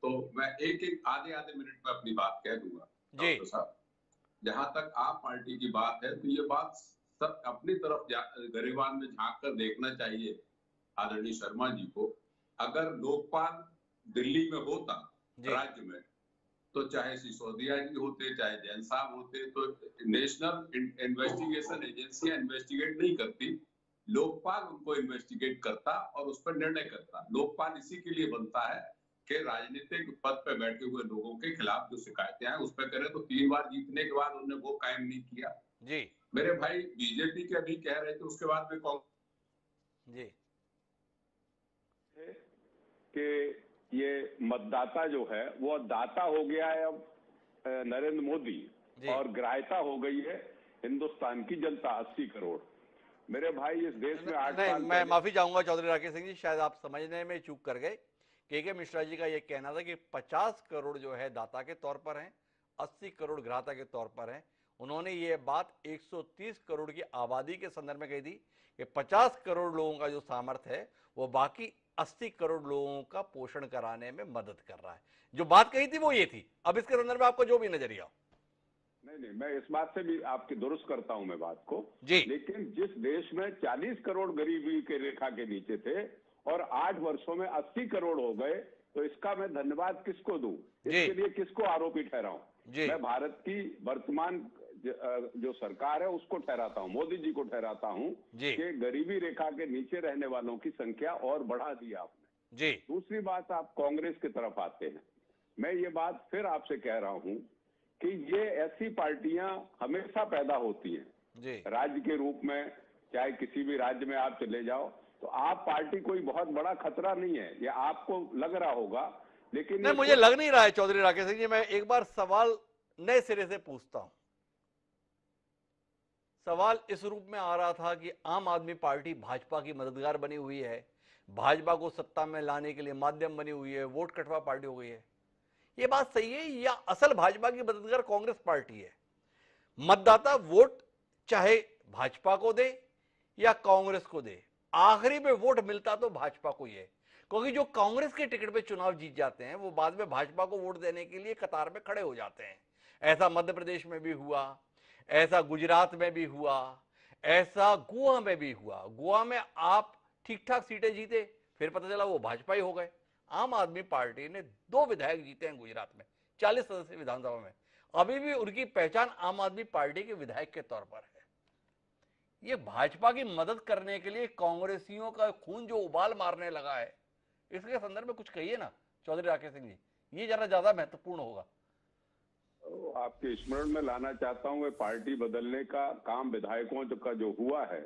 Speaker 2: तो मैं एक एक आधे मिनट में अपनी बात कह दूंगा डॉक्टर साहब। जहां तक आप पार्टी की बात है तो ये बात सब अपनी तरफ गरिबान में झांक कर देखना चाहिए आदरणीय शर्मा जी को। अगर लोकपाल दिल्ली में होता, राज्य में, तो चाहे सिसोदिया जी होते, चाहे जैन साहब होते, तो नेशनल इन्वेस्टिगेशन एजेंसियां इन्वेस्टिगेट नहीं करती, लोकपाल उनको इन्वेस्टिगेट करता और उस पर निर्णय करता। लोकपाल इसी के लिए बनता है कि राजनीतिक पद पे बैठे हुए लोगों के खिलाफ जो शिकायतें आए उस पर करे। तो 3 बार जीतने के बाद उन्होंने वो कायम नहीं किया।
Speaker 1: जी,
Speaker 2: मेरे भाई बीजेपी के अभी कह रहे थे, उसके बाद में
Speaker 1: जी,
Speaker 7: कि ये मतदाता जो है वो दाता हो गया है अब नरेंद्र मोदी, और ग्राह्यता हो गई है हिंदुस्तान की जनता 80 करोड़। मेरे भाई इस देश में 8 साल
Speaker 1: मैं माफी चाहूंगा चौधरी राकेश सिंह जी, शायद आप समझने में चूक कर गए। के मिश्रा जी का यह कहना था कि 50 करोड़ जो है दाता के तौर पर हैं, 80 करोड़ ग्राहता के तौर पर हैं। उन्होंने ये बात 130 करोड़ की आबादी के संदर्भ में कही थी कि 50 करोड़ लोगों का जो सामर्थ्य है वो बाकी 80 करोड़ लोगों का पोषण कराने में मदद कर रहा है। जो बात कही थी वो ये थी। अब इसके संदर्भ में आपको जो भी नजरिया हो।
Speaker 7: नहीं, मैं इस बात से भी आपकी दुरुस्त करता हूं मैं बात को
Speaker 1: जी।
Speaker 7: लेकिन जिस देश में 40 करोड़ गरीबी के रेखा के नीचे थे और 8 वर्षों में 80 करोड़ हो गए, तो इसका मैं धन्यवाद किसको दूं? इसके लिए किसको आरोपी ठहराऊं? मैं भारत की वर्तमान जो सरकार है उसको ठहराता हूं, मोदी जी को ठहराता हूं कि गरीबी रेखा के नीचे रहने वालों की संख्या और बढ़ा दी आपने।
Speaker 1: जी।
Speaker 7: दूसरी बात, आप कांग्रेस की तरफ आते हैं। मैं ये बात फिर आपसे कह रहा हूं कि ये ऐसी पार्टियां हमेशा पैदा होती हैं राज्य के रूप में, चाहे किसी भी राज्य में आप चले जाओ, तो आप पार्टी कोई बहुत बड़ा खतरा नहीं है, ये आपको लग रहा होगा, लेकिन
Speaker 1: नहीं, मुझे लग नहीं रहा है चौधरी राकेश सिंह जी। मैं एक बार सवाल नए सिरे से पूछता हूं। सवाल इस रूप में आ रहा था कि आम आदमी पार्टी भाजपा की मददगार बनी हुई है, भाजपा को सत्ता में लाने के लिए माध्यम बनी हुई है, वोट कटवा पार्टी हो गई है। ये बात सही है या असल भाजपा की मददगार कांग्रेस पार्टी है? मतदाता वोट चाहे भाजपा को दे या कांग्रेस को दे, आखिरी में वोट मिलता तो भाजपा को ही है। क्योंकि जो कांग्रेस के टिकट पे चुनाव जीत जाते हैं वो बाद में भाजपा को वोट देने के लिए कतार में खड़े हो जाते हैं। ऐसा मध्य प्रदेश में भी हुआ, ऐसा गुजरात में भी हुआ, ऐसा गोवा में भी हुआ। गोवा में आप ठीक ठाक सीटें जीते, फिर पता चला वो भाजपा ही हो गए। आम आदमी पार्टी ने 2 विधायक जीते हैं गुजरात में, 40 सदस्य विधानसभा में। अभी भी उनकी पहचान आम आदमी पार्टी के विधायक के तौर पर है। ये भाजपा की मदद करने के लिए कांग्रेसियों का खून जो उबाल मारने लगा है, इसके संदर्भ में कुछ कहिए ना चौधरी राकेश सिंह जी, ये जरा ज्यादा महत्वपूर्ण होगा।
Speaker 7: आपके स्मरण में लाना चाहता हूं, पार्टी बदलने का काम विधायकों का जो हुआ है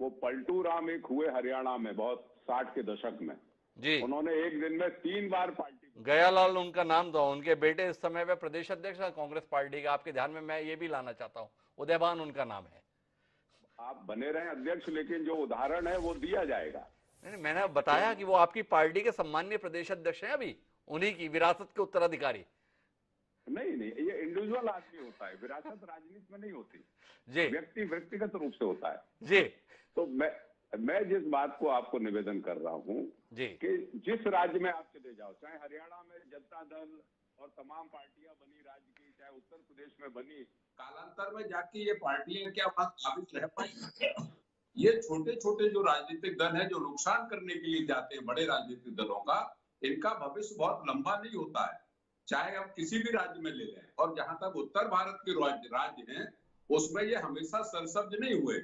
Speaker 7: वो पलटू राम एक हुए हरियाणा में, बहुत 60 के दशक में
Speaker 1: जी।
Speaker 7: उन्होंने एक दिन में 3 बार पार्टी,
Speaker 1: गयालाल उनका नाम था, उनके बेटे इस समय पे प्रदेश अध्यक्ष है कांग्रेस पार्टी का। आपके ध्यान में मैं ये भी लाना चाहता हूँ, उदयभान उनका नाम है।
Speaker 7: आप बने रहे अध्यक्ष, लेकिन जो उदाहरण है वो दिया जाएगा।
Speaker 1: नहीं, मैंने बताया कि वो आपकी पार्टी के सम्मानीय प्रदेश अध्यक्ष हैं, अभी उन्हीं की विरासत के उत्तराधिकारी।
Speaker 7: नहीं, ये इंडिविजुअल आदमी होता है, विरासत राजनीति में नहीं होती
Speaker 1: जी।
Speaker 7: व्यक्तिगत रूप से होता है
Speaker 1: जी।
Speaker 7: तो मैं जिस बात को आपको निवेदन कर रहा हूँ
Speaker 1: जी
Speaker 7: कि जिस राज्य में आप चले जाओ, चाहे हरियाणा में जनता दल और तमाम पार्टियां बनी राज्य की, चाहे उत्तर प्रदेश में बनी,
Speaker 2: कालांतर में जाके ये पार्टियां क्या बात काबिज रह पाई? ये छोटे छोटे जो राजनीतिक दल है जो नुकसान करने के लिए जाते हैं बड़े राजनीतिक दलों का, इनका भविष्य बहुत लंबा नहीं होता है, चाहे आप किसी भी राज्य में ले लें। और जहां तक उत्तर भारत के राज्य हैं, उसमें ये हमेशा सरसब्ज नहीं हुए।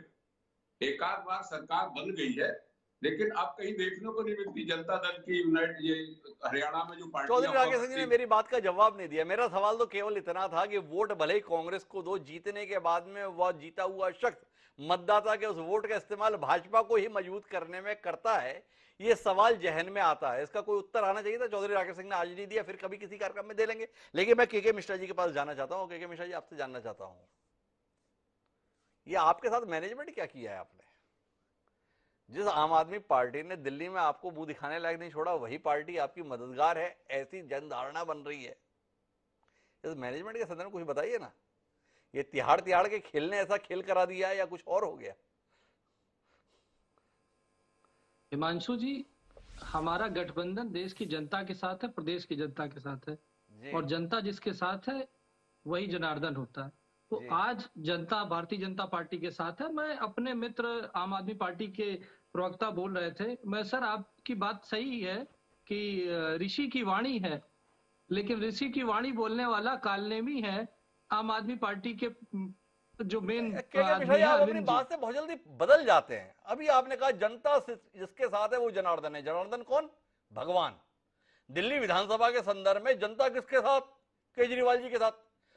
Speaker 2: एक आध बार सरकार बन गई है, लेकिन अब कहीं देखने को नहीं मिलती जनता दल की यूनाइटेड, ये हरियाणा में जो पार्टी।
Speaker 1: चौधरी राकेश सिंह जी ने मेरी बात का जवाब नहीं दिया। मेरा सवाल तो केवल इतना था कि वोट भले ही कांग्रेस को दो, जीतने के बाद में वह जीता हुआ शख्स मतदाता के उस वोट का इस्तेमाल भाजपा को ही मजबूत करने में करता है, ये सवाल जहन में आता है। इसका कोई उत्तर आना चाहिए था। चौधरी राकेश सिंह ने आज नहीं दिया, फिर कभी किसी कार्यक्रम में दे लेंगे। लेकिन मैं के मिश्रा जी के पास जाना चाहता हूँ। के मिश्रा जी, आपसे जानना चाहता हूँ, ये आपके साथ मैनेजमेंट क्या किया है आपने? जिस आम आदमी पार्टी ने दिल्ली में आपको मुंह दिखाने लायक नहीं छोड़ा, वही पार्टी आपकी मददगार है, ऐसी जनधारणा बन रही है। इस मैनेजमेंट के संदर्भ में कुछ बताइए ना। ये तिहाड़ के खेल ने ऐसा खेल करा दिया है या कुछ और हो गया?
Speaker 4: हिमांशु जी, हमारा गठबंधन देश की जनता के साथ है, प्रदेश की जनता के साथ है, और जनता जिसके साथ है वही जनार्दन होता है। तो आज जनता भारतीय जनता पार्टी के साथ है। मैं अपने मित्र आम आदमी पार्टी के प्रवक्ता बोल रहे थे, मैं सर आपकी बात सही है कि ऋषि की वाणी है, लेकिन ऋषि की वाणी बोलने वाला कालनेमी है आम आदमी पार्टी के जो मेन
Speaker 1: आदमी है। आप अपनी बात से बहुत जल्दी बदल जाते हैं। अभी आपने कहा जनता जिसके साथ है वो जनार्दन है। जनार्दन कौन? भगवान। दिल्ली विधानसभा के संदर्भ में जनता किसके साथ? केजरीवाल जी के साथ।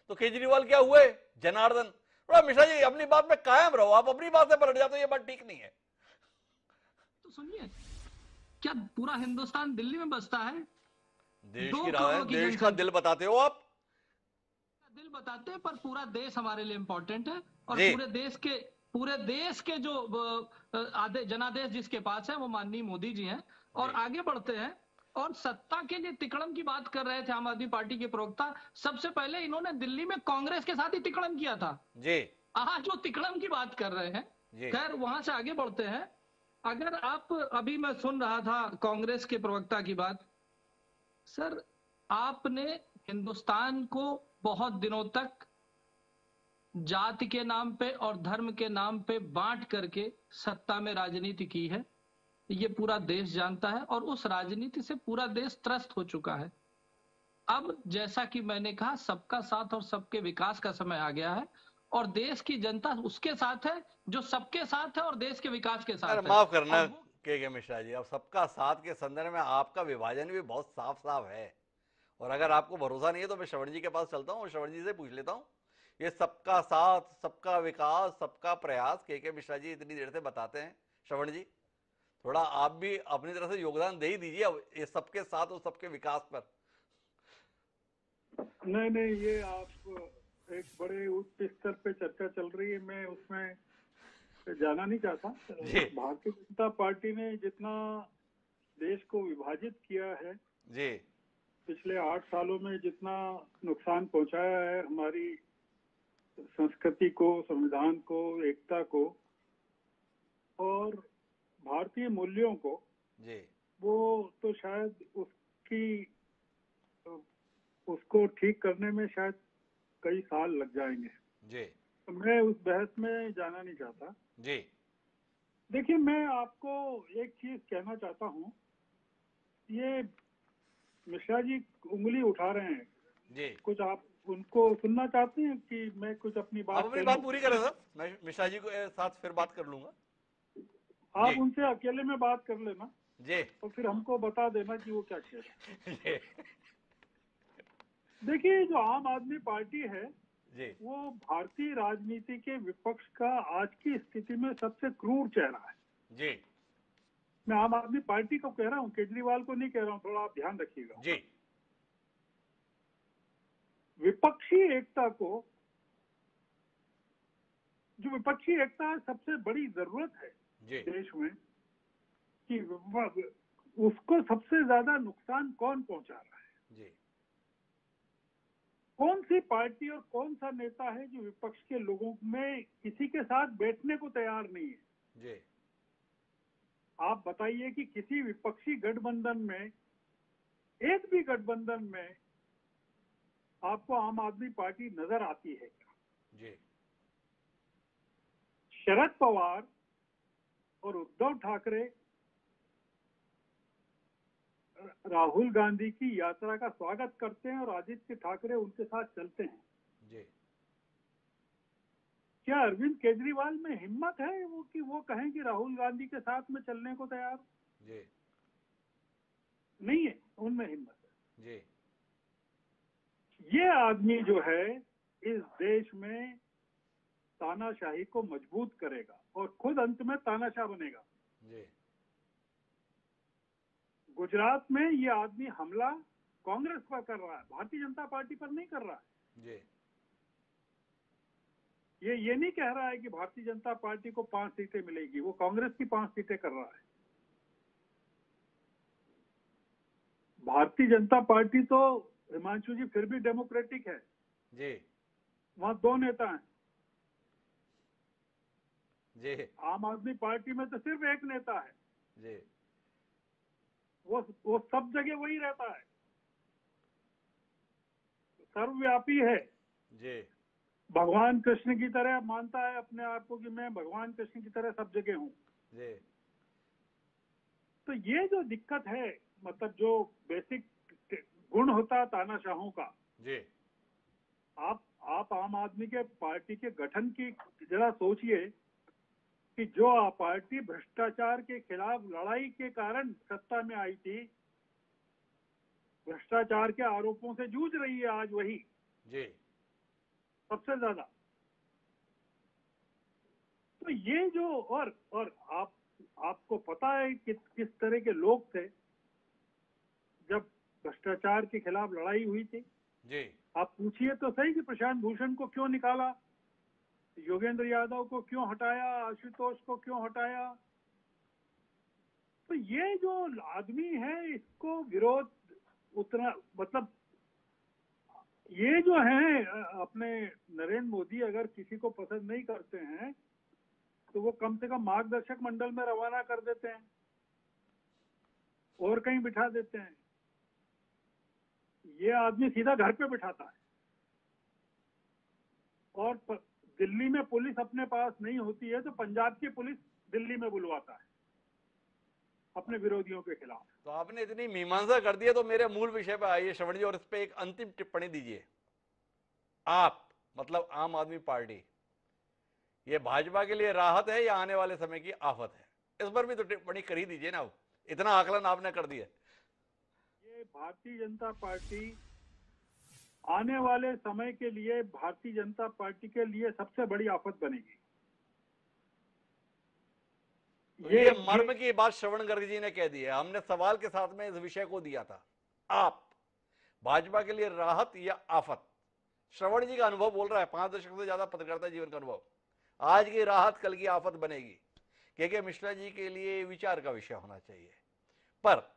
Speaker 1: तो केजरीवाल क्या हुए? जनार्दन। थोड़ा मिश्रा जी अपनी बात में कायम रहो, आप अपनी बात से पलट जाते हो, ये बात ठीक नहीं है।
Speaker 4: तो सुनिए, क्या पूरा हिंदुस्तान दिल्ली में बसता है?
Speaker 1: देश की राजधानी, देश का दिल बताते हो आप।
Speaker 4: दिल बताते हैं, पर पूरा देश हमारे लिए इम्पोर्टेंट है। और पूरे देश के जो जनादेश जिसके पास है वो माननीय मोदी जी हैं। और आगे बढ़ते हैं, और सत्ता के लिए तिकड़म की बात कर रहे थे आम आदमी पार्टी के प्रवक्ता। सबसे पहले इन्होंने दिल्ली में कांग्रेस के साथ ही तिकड़म किया था जी। आज जो तिकड़म की बात कर रहे हैं, खैर वहां से आगे बढ़ते हैं। अगर आप, अभी मैं सुन रहा था कांग्रेस के प्रवक्ता की बात, सर आपने हिंदुस्तान को बहुत दिनों तक जाति के नाम पे और धर्म के नाम पे बांट करके सत्ता में राजनीति की है, ये पूरा देश जानता है, और उस राजनीति से पूरा देश त्रस्त हो चुका है। अब जैसा कि मैंने कहा, सबका साथ और सबके विकास का समय आ गया है, और देश की जनता उसके साथ है जो सबके साथ है और देश के विकास के साथ है।
Speaker 1: माफ करना के मिश्रा जी, अब सबका साथ के संदर्भ में आपका विभाजन भी बहुत साफ साफ है। और अगर आपको भरोसा नहीं है तो मैं श्रवण जी के पास चलता हूँ और श्रवण जी से पूछ लेता हूँ। ये सबका साथ, सबका विकास, सबका प्रयास के मिश्रा जी इतनी देर से बताते हैं। श्रवण जी, थोड़ा आप भी अपनी तरफ से योगदान दे ही दीजिए अब ये सबके साथ और सबके विकास पर।
Speaker 6: नहीं, ये आप एक बड़े उच्च स्तर पे चर्चा चल रही है, मैं उसमें जाना नहीं चाहता। भारतीय जनता पार्टी ने जितना देश को विभाजित किया है जी, पिछले 8 सालों में जितना नुकसान पहुंचाया है हमारी संस्कृति को, संविधान को, एकता को और भारतीय मूल्यों को जी, वो तो शायद उसको ठीक करने में शायद कई साल लग जाएंगे जी। तो मैं उस बहस में जाना नहीं चाहता जी। देखिए, मैं आपको एक चीज कहना चाहता हूँ, ये मिश्रा जी उंगली उठा रहे हैं जी, कुछ आप उनको सुनना चाहते हैं कि मैं कुछ अपनी बात
Speaker 1: पूरी करें सर? मैं मिश्रा जी को साथ फिर बात कर लूंगा।
Speaker 6: आप उनसे अकेले में बात कर लेना जी, और फिर हमको बता देना कि वो क्या कह रहे हैं। देखिए, जो आम आदमी पार्टी है
Speaker 1: जी
Speaker 6: वो भारतीय राजनीति के विपक्ष का आज की स्थिति में सबसे क्रूर चेहरा है।
Speaker 1: जी
Speaker 6: मैं आम आदमी पार्टी को कह रहा हूँ, केजरीवाल को नहीं कह रहा हूँ, थोड़ा आप ध्यान रखिएगा।
Speaker 1: जी
Speaker 6: विपक्षी एकता को, जो विपक्षी एकता सबसे बड़ी जरूरत है
Speaker 1: जी
Speaker 6: देश में, कि उसको सबसे ज्यादा नुकसान कौन पहुंचा रहा है,
Speaker 1: जी
Speaker 6: कौन सी पार्टी और कौन सा नेता है जो विपक्ष के लोगों में किसी के साथ बैठने को तैयार नहीं है।
Speaker 1: जी
Speaker 6: आप बताइए कि किसी विपक्षी गठबंधन में, एक भी गठबंधन में आपको आम आदमी पार्टी नजर आती है क्या?
Speaker 1: जी
Speaker 6: शरद पवार और उद्धव ठाकरे राहुल गांधी की यात्रा का स्वागत करते हैं और आदित्य ठाकरे उनके साथ चलते हैं।
Speaker 1: जी
Speaker 6: क्या अरविंद केजरीवाल में हिम्मत है वो कि वो कहें कि राहुल गांधी के साथ में चलने को तैयार?
Speaker 1: जी
Speaker 6: नहीं है उनमें हिम्मत है।
Speaker 1: जी
Speaker 6: ये आदमी जो है इस देश में तानाशाही को मजबूत करेगा और खुद अंत में तानाशाह बनेगा।
Speaker 1: जी
Speaker 6: गुजरात में ये आदमी हमला कांग्रेस पर कर रहा है, भारतीय जनता पार्टी पर नहीं कर रहा है।
Speaker 1: जी
Speaker 6: ये नहीं कह रहा है कि भारतीय जनता पार्टी को 5 सीटें मिलेगी, वो कांग्रेस की 5 सीटें कर रहा है। भारतीय जनता पार्टी तो हिमांशु जी फिर भी डेमोक्रेटिक है।
Speaker 1: जी
Speaker 6: वहां 2 नेता हैं।
Speaker 1: जी
Speaker 6: आम आदमी पार्टी में तो सिर्फ एक नेता है।
Speaker 1: जी
Speaker 6: वो सब जगह वही रहता है, सर्वव्यापी है।
Speaker 1: जी
Speaker 6: भगवान कृष्ण की तरह मानता है अपने आप को कि मैं भगवान कृष्ण की तरह सब जगह हूँ।
Speaker 1: जी
Speaker 6: तो ये जो दिक्कत है, मतलब जो बेसिक गुण होता है तानाशाहों का,
Speaker 1: जी
Speaker 6: आप आम आदमी के पार्टी के गठन की जरा सोचिए कि जो पार्टी भ्रष्टाचार के खिलाफ लड़ाई के कारण सत्ता में आई थी, भ्रष्टाचार के आरोपों से जूझ रही है आज वही
Speaker 1: जी
Speaker 6: सबसे ज्यादा। तो ये जो और आपको पता है कि किस तरह के लोग थे जब भ्रष्टाचार के खिलाफ लड़ाई हुई थी।
Speaker 1: जी
Speaker 6: आप पूछिए तो सही कि प्रशांत भूषण को क्यों निकाला, योगेंद्र यादव को क्यों हटाया, आशुतोष को क्यों हटाया। तो ये जो आदमी है इसको विरोध उतना, मतलब ये जो है अपने नरेंद्र मोदी अगर किसी को पसंद नहीं करते हैं तो वो कम से कम मार्गदर्शक मंडल में रवाना कर देते हैं और कहीं बिठा देते हैं। ये आदमी सीधा घर पे बिठाता है और दिल्ली में पुलिस अपने पास नहीं होती है तो पंजाब की पुलिस दिल्ली में बुलवाता है अपने विरोधियों के खिलाफ।
Speaker 1: तो आपने इतनी मीमांसा कर दी है तो मेरे मूल विषय पर आइए श्रवण जी, और इस पे एक अंतिम टिप्पणी दीजिए। आप मतलब आम आदमी पार्टी, ये भाजपा के लिए राहत है या आने वाले समय की आफत है? इस पर भी तो टिप्पणी कर ही दीजिए ना, इतना आकलन आपने कर दिया।
Speaker 6: ये भारतीय जनता पार्टी आने वाले समय के लिए भारतीय जनता पार्टी के लिए सबसे बड़ी आफत बनेगी।
Speaker 1: तो ये मर्म की बात श्रवण गर्ग जी ने कह दी है। हमने सवाल के साथ में इस विषय को दिया था, आप भाजपा के लिए राहत या आफत? श्रवण जी का अनुभव बोल रहा है, 5 दशक से ज्यादा पत्रकारिता जीवन का अनुभव। आज की राहत कल की आफत बनेगी। के मिश्रा जी के लिए विचार का विषय होना चाहिए। पर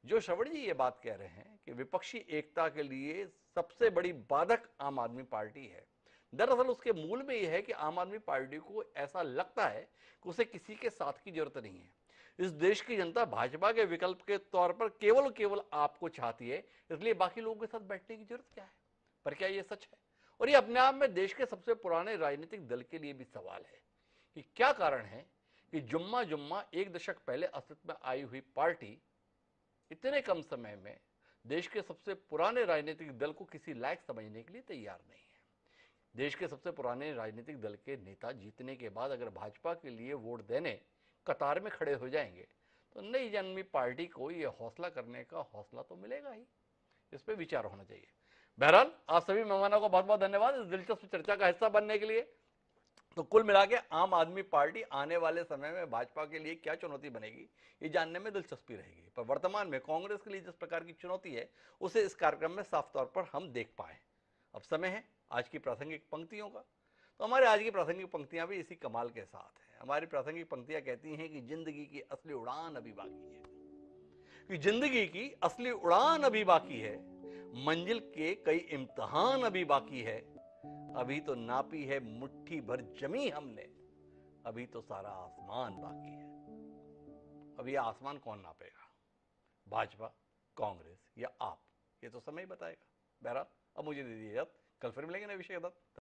Speaker 1: जो श्रवण जी ये बात कह रहे हैं कि विपक्षी एकता के लिए सबसे बड़ी बाधक आम आदमी पार्टी है, दरअसल उसके मूल में यह है कि आम आदमी पार्टी को ऐसा लगता है कि उसे किसी के साथ की जरूरत नहीं है। इस देश की जनता भाजपा के विकल्प के तौर पर केवल आपको चाहती है, इसलिए बाकी लोगों के साथ बैठने की जरूरत क्या है? पर क्या यह सच है? और यह अपने आप में देश के सबसे पुराने राजनीतिक दल के लिए भी सवाल है कि क्या कारण है कि जुम्मा 1 दशक पहले अस्तित्व में आई हुई पार्टी इतने कम समय में देश के सबसे पुराने राजनीतिक दल को किसी लायक समझने के लिए तैयार नहीं है। देश के सबसे पुराने राजनीतिक दल के नेता जीतने के बाद अगर भाजपा के लिए वोट देने कतार में खड़े हो जाएंगे तो नई जन्मी पार्टी को यह हौसला करने का हौसला तो मिलेगा ही। इस पर विचार होना चाहिए। बहरहाल आप सभी मेहमानों को बहुत बहुत धन्यवाद इस दिलचस्प चर्चा का हिस्सा बनने के लिए। तो कुल मिला के आम आदमी पार्टी आने वाले समय में भाजपा के लिए क्या चुनौती बनेगी ये जानने में दिलचस्पी रहेगी, पर वर्तमान में कांग्रेस के लिए जिस प्रकार की चुनौती है उसे इस कार्यक्रम में साफ तौर पर हम देख पाए। अब समय है आज की प्रासंगिक पंक्तियों का। तो हमारे आज की प्रासंगिक पंक्तियां भी इसी कमाल के साथ हैं। हमारी प्रासंगिक पंक्तियां कहती हैं कि जिंदगी की असली उड़ान अभी बाकी है, कि जिंदगी की असली उड़ान अभी बाकी है, मंजिल के कई इम्तिहान अभी बाकी है, अभी तो नापी है मुट्ठी भर जमी हमने, अभी तो सारा आसमान बाकी है। अब यह आसमान कौन नापेगा, भाजपा, कांग्रेस या आप? ये तो समय ही बताएगा। बहरहाल अब मुझे दे दीजिए इजाजत, कल फिर मिलेंगे नए विषय के साथ।